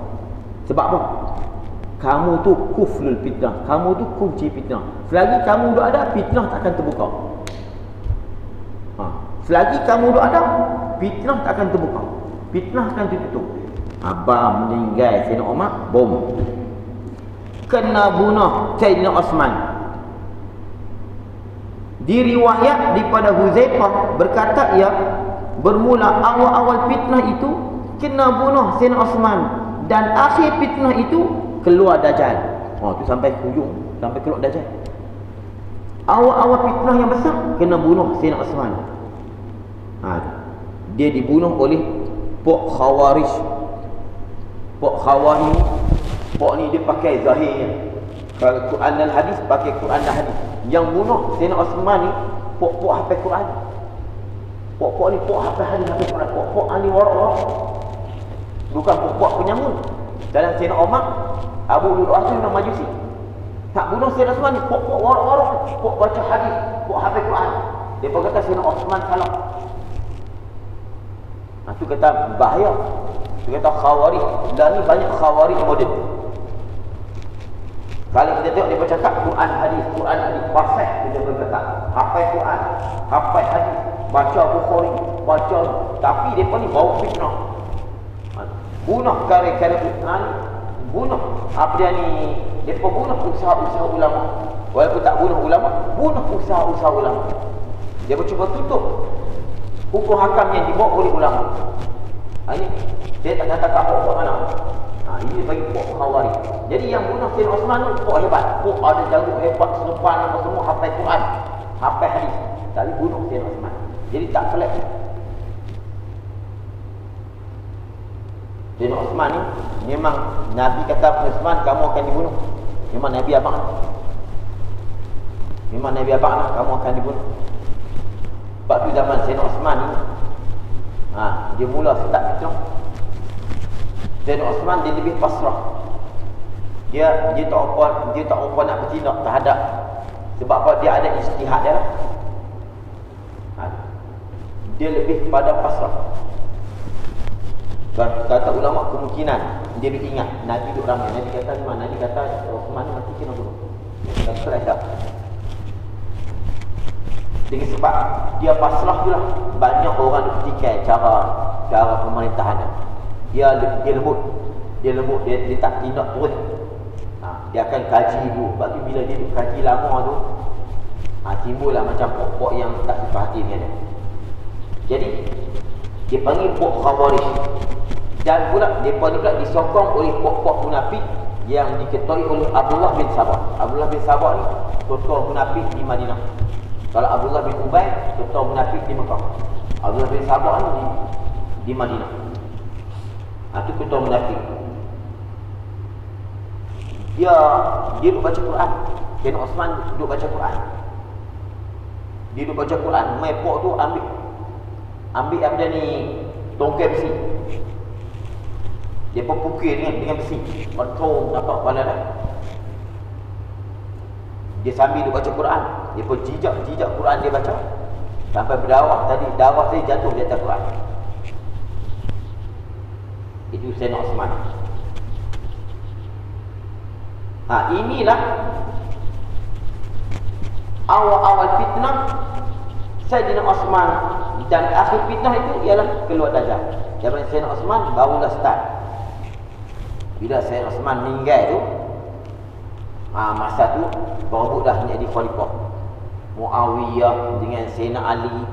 Sebab apa? Kamu tu kuflul fitnah. Kamu tu kunci fitnah. Selagi kamu duk ada, fitnah tak akan terbuka. Selagi kamu duk ada, fitnah tak akan terbuka. Fitnah akan tertutup. Abang meninggal Sayyidina Umar, bom. Kena bunuh Sayyidina Osman. Diriwayat daripada Huzaifah berkata ia bermula awal-awal fitnah itu kena bunuh Sayyidina Osman dan akhir fitnah itu keluar Dajjal. Tu sampai hujung, sampai keluar Dajjal. Awal-awal fitnah yang besar kena bunuh Sayyidina Osman. Dia dibunuh oleh Pok Khawarij. Pok Khawarij, Pok ni dia pakai zahirnya. Kalau Quran dan hadis pakai Quran dan hadis. Yang bunuh Sayyidina Osman ni pok-pok hafal Quran. Pok-pok ni pok hafal hadis, hafal Quran. Pok-pok ahli warak-warak. Bukan pok-pok penyamun. Dalam Sayyidina Umar, Abu Lu'lu'ah tu memang majusi. Tak bunuh Sayyidina Osman ni pok-pok warak-warak, pok baca hadis, pok hafal Quran. Dia pun kata Sayyidina Osman salah. Tu kata bahaya. Tu kata Khawarij. Dan ni banyak Khawarij moden. Kalau kita tengok dia bercakap Quran hadis fasih, dia berkata hafal Quran, hafal hadis, baca Bukhari, baca, tapi depa ni bawa fitnah. Bunuh kare-kare fitnah ni, bunuh apa dia ni, depa bunuh usaha-usaha ulama. Walaupun tak bunuh ulama, bunuh usaha-usaha ulama. Dia cuba tutup hukum hakam yang dibawa oleh ulama. Ini dia tak kata apa mana. Ini bagi pok Khawarij. Jadi yang bunuh Sayyidina Osman tu pok hebat. Pok ada jago hebat, serupan apa semua, hafal Quran, hafal hadis. Tapi bunuh Sayyidina Osman. Jadi tak pelik. Sayyidina Osman ni memang Nabi kata pada Osman, kamu akan dibunuh. Memang Nabi abang. Memang Nabi abang lah, kamu akan dibunuh. Sebab tu zaman Sayyidina Osman ni dia mula start fitnah. Sayyidina Osman dia lebih pasrah. Dia tak apa nak bertindak terhadap. Sebab apa? Dia ada ijtihad dia. Dia lebih pada pasrah. Kata ulama kemungkinan dia duk ingat Nabi duk ramai. Nabi kata mana? Nabi kata Osman mati kena bunuh. Dan stress dah. Dengan sebab dia pasrah pula, banyak orang duk petikai cara pemerintahan dia. Dia lembut, dia tak tindak terus. Dia akan kaji dulu. Sebab tu bila dia duk kaji lama tu, timbullah macam pokok yang tak suka hati dengan dia. Jadi dia panggil pok Khawarij. Dan pula mereka ni pula disokong oleh pok-pok munafik yang diketuai oleh Abdullah bin Sabah. Abdullah bin Sabah ni ketua munafik di Madinah. Kalau Abdullah bin Ubay ketua munafik di Mekah. Abdullah bin Sabah ni di Madinah. Itu ketua munafik. Dia duk baca Quran. Sayyidina Osman duk baca Quran. Dia duk baca Quran. Mai pok tu ambil apa ni, tongkai besi. Dia pun pukul dengan besi. Betul nampak kepala dah. Dia sambil duk baca Quran. Dia pun jijak Quran dia baca. Sampai berdakwah tadi, dakwah tadi jatuh di atas Quran. Itu Sayyidina Osman. Inilah awal-awal fitnah Sayyidina Osman, dan akhir fitnah itu ialah keluar Dajjal. Zaman Sayyidina Osman barulah start. Bila Sayyidina Osman meninggal tu, masa tu baru dah menjadi khalifah. Muawiyah dengan Sayyidina Ali.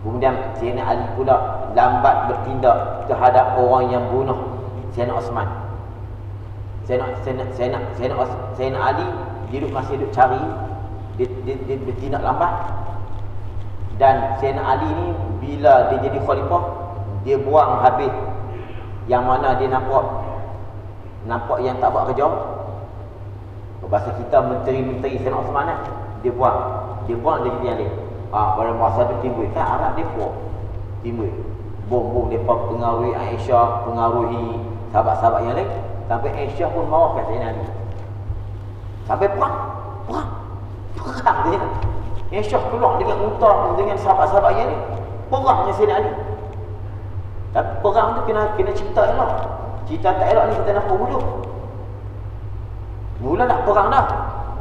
Kemudian Sayyidina Ali pula lambat bertindak terhadap orang yang bunuh Sayyidina Osman. Sayyidina Ali masih duduk cari, dia bertindak lambat. Dan Sayyidina Ali ni bila dia jadi khalifah, dia buang habis yang mana dia nampak yang tak buat kerja. Bahasa kita menteri-menteri Sayyidina Osman lah, dia buang dia jadi yang lain. Pada masa tu timbul kan Arab depa timbul bom depa pengaruhi Aisyah, pengaruhi sahabat-sahabat yang lain, sampai Aisyah pun marah kat Sayyidina Ali. Sampai perang dia. Aisyah keluar dengan unta dengan sahabat-sahabat yang lain, perang dengan Sayyidina Ali. Tapi perang tu kena cerita elok. Cerita tak elok ni kita nak hulu. Mula nak perang dah,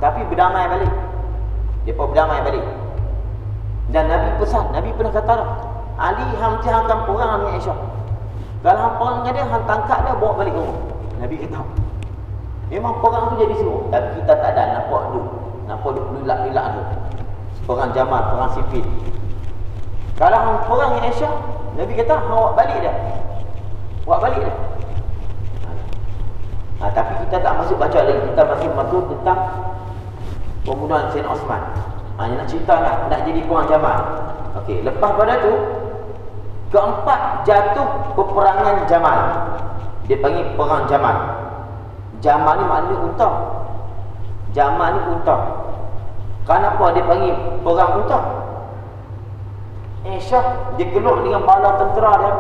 tapi berdamai balik. Depa berdamai balik. Dan Nabi pesan, Nabi pernah kata dah, Ali hang akan perang dengan Aisyah. Kalau hang perang dengan dia, hang tangkap dia, bawa balik ke rumah. Nabi kata. Memang perang tu jadi suruh, tapi kita tak ada nampak duk lilak-lilak tu. Perang Jamal, perang Siffin. Kalau hang perang dengan Aisyah, Nabi kata hang bawa balik dia. Tapi kita tak masuk baca lagi, kita masih masuk tentang pembunuhan Sayyidina Osman. Hanya nak cerita nak jadi perang Jamal. Okey, lepas pada tu keempat jatuh peperangan Jamal. Dia panggil perang Jamal. Jamal ni maknanya unta. Jamal ni unta. Kenapa dia panggil perang unta? Aisyah dia keluar dengan bala tentera dia,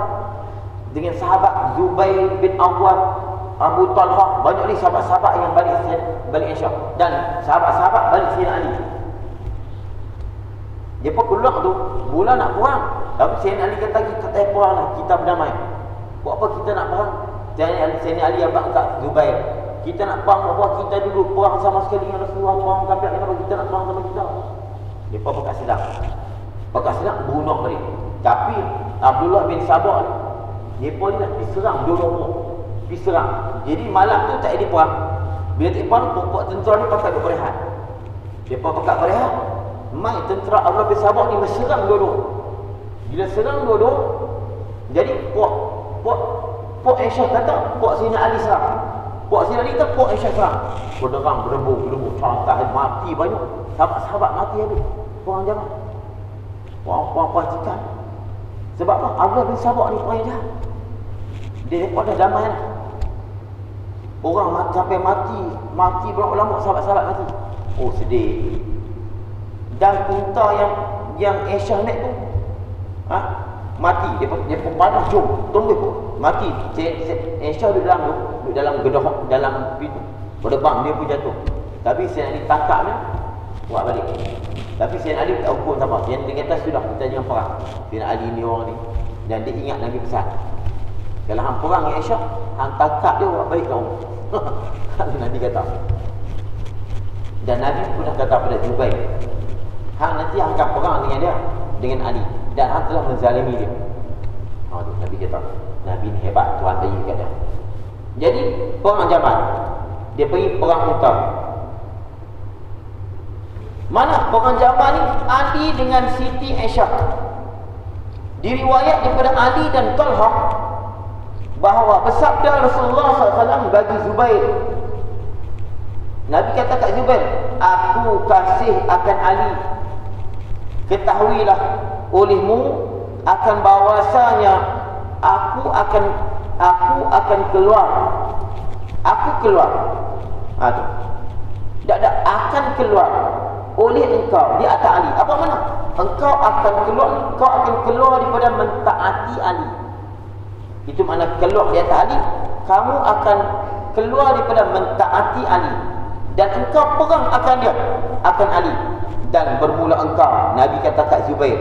dengan sahabat Zubair bin Awwam, Abu Talha, banyak ni sahabat-sahabat yang balik Aisyah, dan sahabat-sahabat balik Sayyidina Ali. Dia pun keluar tu, mula nak perang. Tapi Sayyidina Ali kata perang lah, kita berdamai. Buat apa kita nak perang? Sayyidina Ali abang kat Zubair, kita nak perang apa? Kita dulu perang sama sekali dengan Rasulullah, perang kafir, kenapa kita nak perang sama kita? Dia pun pakat sedang bunuh balik. Tapi Abdullah bin Sabah ni, dia pun nak diserang diserang. Jadi malam tu tak ada perang. Bila tak perang, pokok tentera ni pakat berehat. Dia pun pakat berehat. Mai tentera Abdullah bin Sabah ni berserang dulu. Bila serang dulu, jadi Pok Aisyah kata, Pok Sayyidina Ali serang. Pok Sayyidina Ali kata, Pok Aisyah serang. Berderang, berembuk, tak mati banyak. Sahabat-sahabat mati habis. Perang Jamal. Puan-puan cikan. Sebab apa? Abdullah bin Sabah ni orang jahat. Dia pada damai lah. Orang sampai mati berapa lama sahabat-sahabat mati. Oh sedih. Dan unta yang Aisyah naik tu mati. Dia pun panas tunggu mati. Aisyah duduk dalam gedung, dalam pintu. Berdebang dia pun jatuh. Tapi Sayyidina Ali tangkap dia, buat balik. Tapi Sayyidina Ali tak hukum sama. Dia kata sudah, kita jangan perang. Sayyidina Ali ni orang ni, dan dia ingat Nabi pesan, kalau hang perang dengan Aisyah, hang tangkap dia, buat balik kau. Nabi kata. Dan Nabi pun dah kata pada Zubair, hang nanti hang akan perang dengan dia, dengan Ali, dan hang telah menzalimi dia. Nabi kata, Nabi ni hebat, Tuhan bagi kat dia. Jadi perang Jamal, dia pergi perang unta. Mana perang Jamal ni? Ali dengan Siti Aisyah. Diriwayat daripada Ali dan Talha bahawa bersabda Rasulullah SAW bagi Zubair. Nabi kata kat Zubair, aku kasih akan Ali. Ketahuilah olehmu akan bahawasanya aku akan keluar. Aku keluar. Tak akan keluar oleh engkau di atas Ali. Apa mana? Engkau akan keluar daripada mentaati Ali. Itu makna keluar di atas Ali. Kamu akan keluar daripada mentaati Ali, dan engkau perang akan dia, akan Ali. Dan bermula engkau, Nabi kata kat Zubair,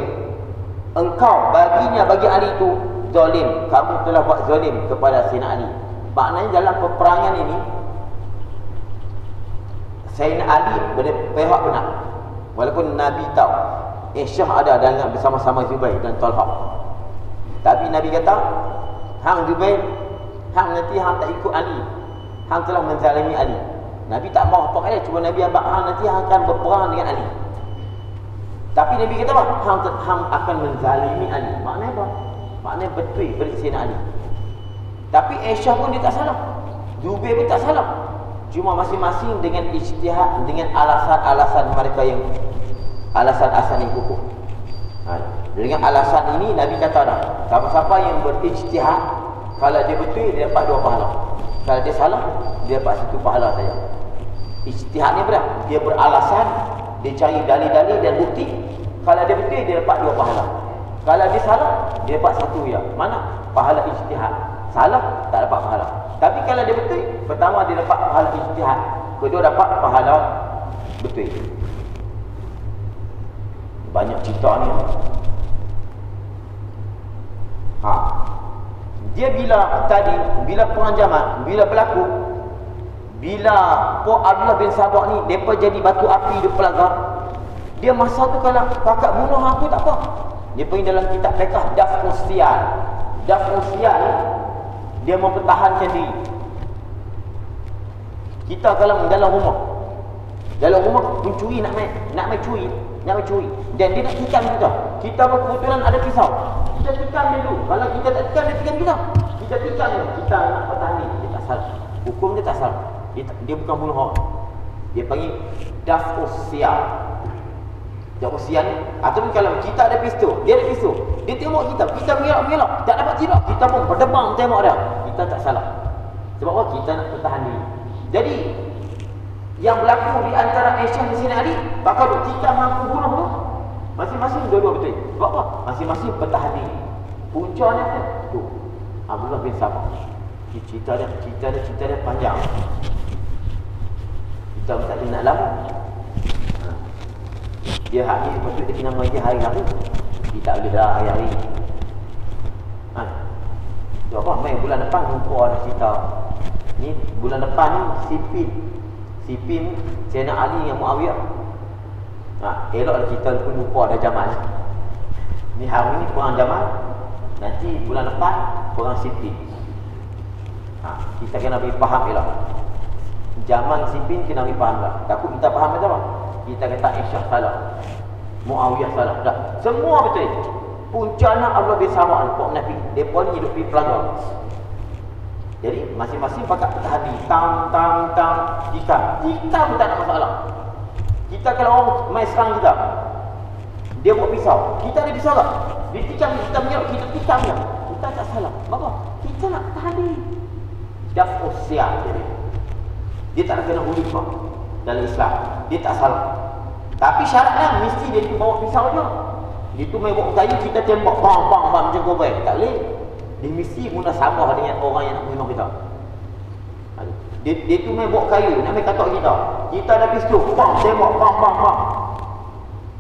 engkau bagi Ali itu zalim, kamu telah buat zalim kepada Sayyidina Ali. Maknanya dalam peperangan ini Sayyidina Ali berpihak benar. Walaupun Nabi tahu Syah ada dengan bersama-sama Zubair dan Talha. Tapi Nabi kata, hang Zubair, hang nanti hang tak ikut Ali, hang telah menzalimi Ali. Nabi tak mau apa kali, cuma Nabi abang hang nanti hang akan berperang dengan Ali. Tapi Nabi kata apa? Hang akan menzalimi Ali. Maknanya apa? Maknanya betul beri Sayyidina Ali. Tapi Aisyah pun dia tak salah, Zubair pun tak salah. Cuma masing-masing dengan ijtihad, dengan alasan-alasan mereka yang alasan-alasan yang kukuh. Dengan alasan ini Nabi kata dah, siapa-siapa yang berijtihad, kalau dia betul dia dapat 2 pahala, kalau dia salah dia dapat 1 pahala saja. Ijtihad ni benar, dia beralasan, dia cari dalil-dalil dan bukti. Kalau dia betul dia dapat 2 pahala, kalau dia salah dia dapat 1 ya. Mana? Pahala ijtihad. Salah tak dapat pahala. Tapi kalau dia betul, pertama dia dapat pahala ijtihad, kedua dapat pahala betul. Banyak cerita ni. Dia bila perang Jamal, bila berlaku, bila Pok Abdullah bin Sabah ni depa jadi batu api di pelaga, dia masa tu kalau kakak bunuh aku tak apa. Dia pergi dalam kitab fiqh Daf'us Siyal. Daf'us Siyal dia mempertahankan diri. Kita kalau dalam rumah pencuri nak main curi, dan dia nak tikam kita kebetulan ada pisau, kita tikam dia dulu. Kalau kita tak tikam, dia tikam kita tikam dia, kita nak pertahan dia tak salah, hukum dia tak salah, dia bukan bunuh orang. Dia panggil Daf'us Siyal. Daf'us Siyal ni, ataupun kalau kita ada pistol, dia ada pistol, dia tengok kita mengelak, tak dapat tidak, kita pun berdebam tengok dia, kita tak salah. Sebab apa? Kita nak pertahan diri. Jadi yang berlaku di antara Aisyah dan Sayyidina Ali, bakal tikam aku bunuh tu, masing-masing dua-dua betul. Sebab apa? Masing-masing pertahan diri. Puncanya tu Abdullah bin Sabah. Cerita dia panjang. Kita tak ada nak lama. Dia hari ni patut dia kena main hari-hari. Dia tak boleh dah hari-hari. Tu apa? Main bulan depan jumpa ada cerita. Ni bulan depan ni Sipin Sayyidina Ali yang Muawiyah. Elok kita pun lupa ada Jamal. Ni hari ni perang Jamal, nanti bulan depan perang Sipin. Kita kena beri faham elok. Zaman Sipin kena beri faham lah. Takut kita faham macam apa? Kita kata Aisyah salah, Muawiyah salah. Dah, semua betul. Puncana Allah bin Sabah Al-Qur'an Nabi, depa ni hidup di pelaga. Jadi masing-masing pakat pertahan diri. Tikam pun tak ada masalah. Kita kalau orang main serang kita, dia bawa pisau, kita ada pisau tak? Dia tikam, kita menyerap, kita tikam je. Kita tak salah. Kenapa? Kita nak tahan diri. Daf'us Siyal dia tak kena khalifah dalam Islam. Dia tak salah. Tapi syaratnya mesti dia bawa pisau je. Dia tu main bawa kayu, kita tembak bang macam gobai. Tak boleh. Dia mesti guna sama dengan orang yang nak bunuh kita. Dia tu main bawa kayu, nak main katak kita. Kita ada pistol, tembak bang.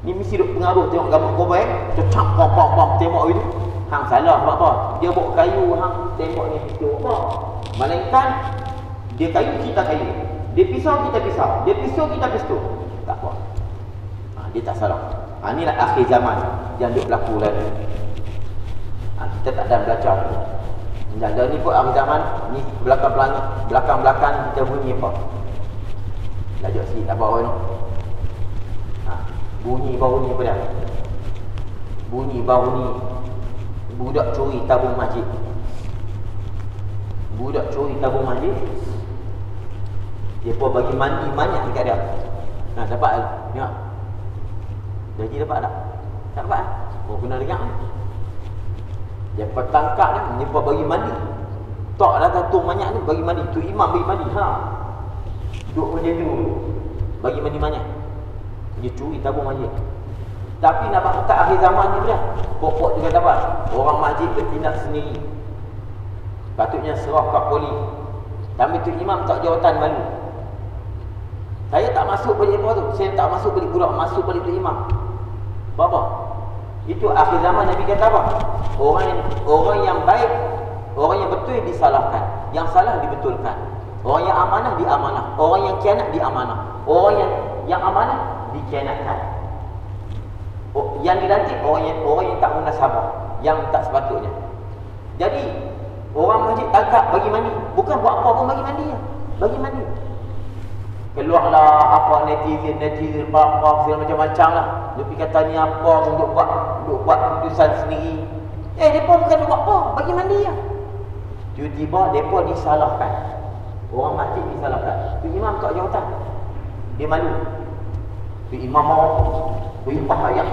Ni mesti duk pengaruh tengok gambar gobai, cecak bang tembak itu. Hang salah sebab apa? Dia bawa kayu, hang tembak ni pistol apa? Melainkan dia kayu, kita kayu. Dia pisau, kita pisau. Dia pistol, kita pistol. Tak apa. Dia tak salah. Inilah akhir zaman yang duk berlaku lagi. Kita tak ada belajar. Dan ni pun akhir zaman ni belakang kita bunyi apa? Belajar sikit tak apa ni. Bunyi baru ni apa dia? Bunyi baru ni budak curi tabung masjid. Dia pun bagi mandi banyak dekat dia. Dapat ke? Tengok. Jadi dapat tak? Tak dapat. Kena dengar ni. Dia petangkap ni, dia bagi mandi. Tak lah gantung banyak ni bagi mandi. Tu imam bagi mandi. Duduk macam tu. Bagi mandi banyak. Dia curi tabung masjid. Tapi nak kat akhir zaman ni dah. Pokok juga dapat. Orang masjid bertindak sendiri. Patutnya serah kat polis. Tapi tu imam tak jawatan malu. Saya tak masuk balik apa tu. Saya tak masuk balik budak, masuk balik tu imam. Apa? Itu akhir zaman Nabi kata apa? Orang yang baik, orang yang betul disalahkan, yang salah dibetulkan. Orang yang amanah diamanah, orang yang khianat diamanah, orang yang amanah dikhianatkan. Yang dilantik orang yang tak munasabah, yang tak sepatutnya. Jadi orang masjid tangkap bagi mandi, bukan buat apa pun bagi mandi ya. Bagi mandi. Keluarlah apa netizen apa macam-macam lah. Dia kata ni apa untuk buat keputusan sendiri. Depa bukan buat apa, bagi mandi ya. Tiba-tiba depa disalahkan. Orang masjid disalahkan. Tu imam tak jawatan. Dia malu. Tu imam mau. Tu bahaya.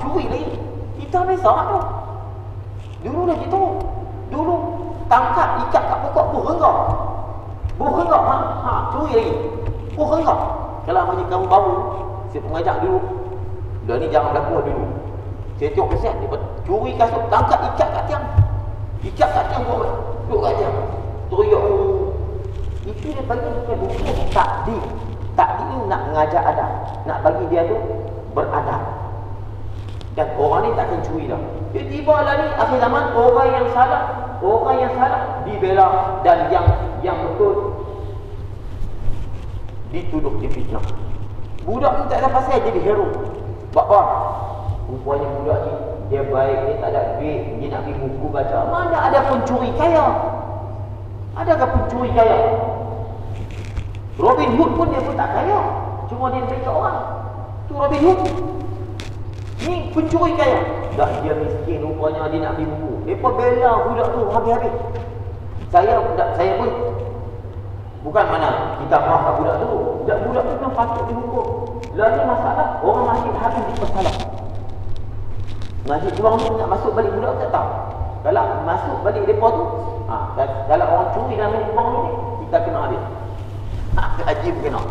Curi lagi. Kita biasa tu. Dulu dah gitu. Dulu tangkap ikat kat pokok burenggak. Burenggak curi lagi. Burenggak. Kalau macam kamu baru, saya pengajak dulu. Dah ni jangan berlaku dulu. Saya tengok kesan dia curi kasut, tangkap ikat kat tiang. Ikat kat tiang duduk kat tiang. Teriak. Itu dia bagi dia buku takdir. Takdir ni nak mengajar adab, nak bagi dia tu beradab. Dan orang ni takkan curi dah. Tiba-tiba lah ni akhir zaman orang yang salah dibela dan yang betul dituduh difitnah. Budak ni tak ada pasal jadi hero. Bapa, rupanya budak ni dia baik, dia tak ada duit, dia nak beli buku baca. Mana ada pencuri kaya? Adakah pencuri kaya? Robin Hood pun dia pun tak kaya, cuma dia beri kat orang. Tu Robin Hood. Ni pencuri kaya. Dah dia miskin rupanya dia nak beli buku. Depa bela budak tu habis-habis. Saya pun bukan mana kita marah kat budak tu. Budak tu memang patut dihukum. Lah ni masalah orang masjid habis dipersalah. Masjid orang tu nak masuk balik budak tak tahu. Kalau masuk balik depa tu, kalau orang curi dalam masjid orang ni, kita kena habis. Ajib kena.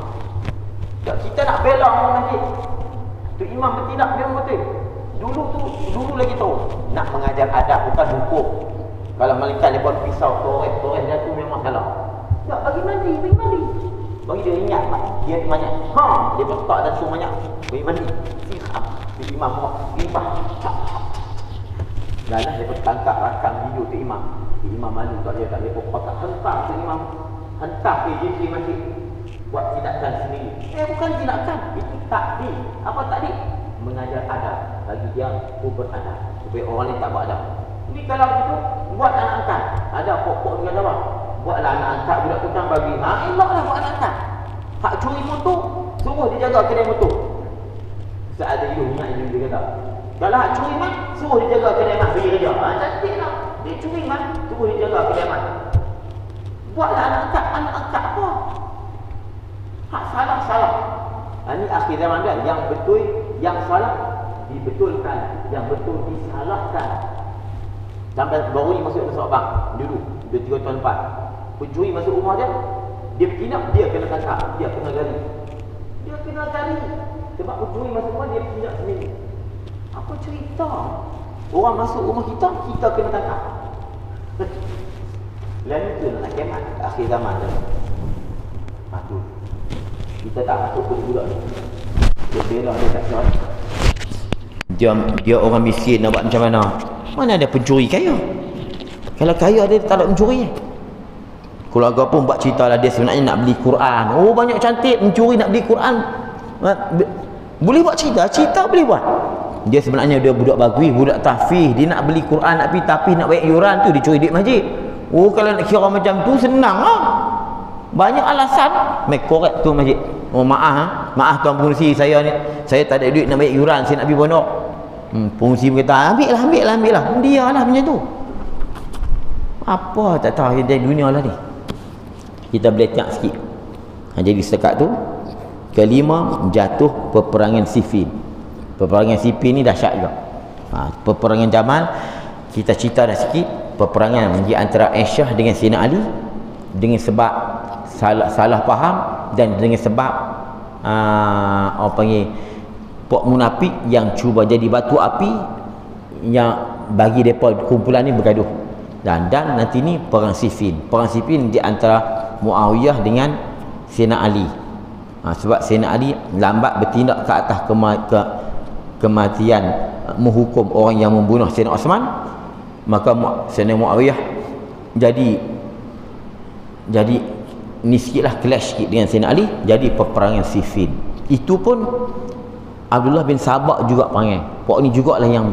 Tak, kita nak bela orang masjid. Tu imam bertindak memang betul. Dulu lagi tahu nak mengajar adab bukan hukum. Kalau malaikat dia pun pisau toreh dia tu memang salah. Tak, bagi mandi. Bagi dia ingat dia banyak. Dia letak dan tu banyak. Bagi mandi. Siap. Di imam limpah. Dan dia pun tangkap rakam video tu imam. Imam malu tak dia tak boleh pakai hentak tu imam. Hentak PJC masjid. Buat tindakan sendiri. Bukan tindakan. Itu takdir. Apa takdir? Mengajar adab. Bagi dia beradab. Supaya orang ni tak beradab. Ni kalau begitu, buat anak angkat. Ada pokok dengan apa? Buatlah anak angkat budak tukang bagi. Eloklah buat anak angkat. Hak curi motor, suruh dia jaga kedai motor. Ustaz ada ingat dia kata. Kalau hak curi mat, suruh dia jaga kedai mat beri kerja. Cantiklah. Dia curi mat, suruh dia jaga kedai mat. Buatlah anak angkat apa? Hak salah. Ini akhir zaman dia. Yang betul, yang salah dibetulkan, yang betul disalahkan. Sampai baru ni masuk ke Sabang dulu, 2-3 tahun lepas. Pencuri masuk rumah dia, dia bertindak, dia kena tangkap, dia kena gali. Sebab pencuri masuk rumah, dia bertindak sendiri. Apa cerita? Orang masuk rumah kita kena tangkap. Lain itu nak kiamat akhir zaman tu. Tu. Kita tak masuk ke budak ni. Dia bela dia tak kira. Dia orang miskin nak buat macam mana? Mana ada pencuri kaya? Kalau kaya dia tak ada mencuri. Keluarga pun buat cerita lah dia sebenarnya nak beli Quran. Banyak cantik mencuri nak beli Quran. Boleh buat cerita boleh buat. Dia sebenarnya dia budak bagui, budak tahfiz, dia nak beli Quran nak pergi tapi nak bayar yuran tu dia curi duit masjid. Kalau nak kira macam tu senang lah. Banyak alasan. Korek tu masjid. Maaf tuan pengurusi, saya tak ada duit nak bayar yuran, saya nak pergi pondok. Pengurusi berkata, ambil lah. Dia lah macam tu. Apa tak tahu dari dunia lah ni. Kita boleh tengok sikit. Jadi setakat tu, kelima, jatuh peperangan Siffin. Peperangan Siffin ni dahsyat juga. Peperangan Jamal, kita cerita dah sikit. Peperangan di antara Aisyah dengan Sayyidina Ali, dengan sebab salah faham dan dengan sebab Pok munafik yang cuba jadi batu api yang bagi mereka kumpulan ni bergaduh. Dan nanti ni perang Siffin di antara Muawiyah dengan Sayyidina Ali. Sebab Sayyidina Ali lambat bertindak ke atas kematian menghukum orang yang membunuh Sayyidina Osman, maka Sayyidina Muawiyah jadi ni sikitlah clash sikit dengan Sayyidina Ali, jadi peperangan Siffin. Itu pun Abdullah bin Sabah juga perangai. Pok ni jugalah yang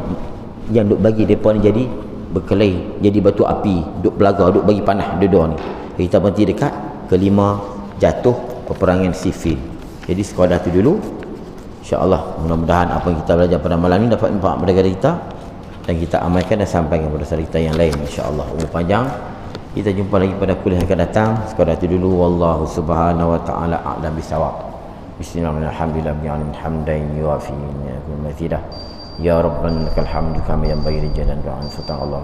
duk bagi depa ni jadi berkelahi, jadi batu api, duk belaga, duk bagi panah dua-dua ni. Kita berhenti dekat kelima jatuh peperangan Siffin. Jadi sekadar tu dulu. InsyaAllah mudah-mudahan apa yang kita belajar pada malam ni dapat manfaat pada kita dan kita amalkan dan sampaikan kepada saudara kita yang lain. InsyaAllah umur panjang. Kita jumpa lagi pada kuliah akan datang. Sekadar itu dulu. Wallahu subhanahu wa ta'ala a'lam bisawab. Bismillahirrahmanirrahim. Bi'alim hamdan yuafi ni'matal mazidah. Ya Rabban lakal hamdu kama yanbaghi li jalali du'an sultan Allah.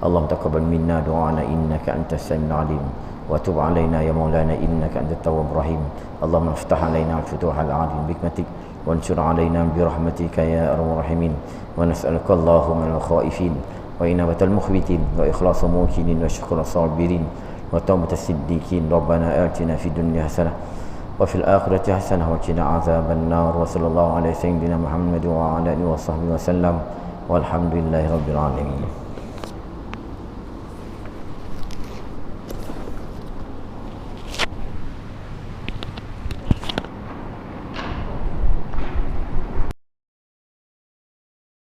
Allahumma taqabbal minna du'ana innaka antas samiul alim wa tub 'alaina ya maulana innaka antat tawwabur rahim. Allahumma iftah 'alaina al-futuhal 'alim bihikmatik wansur 'alaina bi rahmatika ya arhamar rahimin. Wa nas'aluka Allahumma al-khaifin وإنابة المخبتين وإخلاص الموكلين وشكر الصابرين وتوبة الصديقين. ربنا آتنا في الدنيا حسنة وفي الآخرة حسنة وقنا عذاب النار. وصلى الله على سيدنا محمد وعلى آله وصحبه وسلم والحمد لله رب العالمين.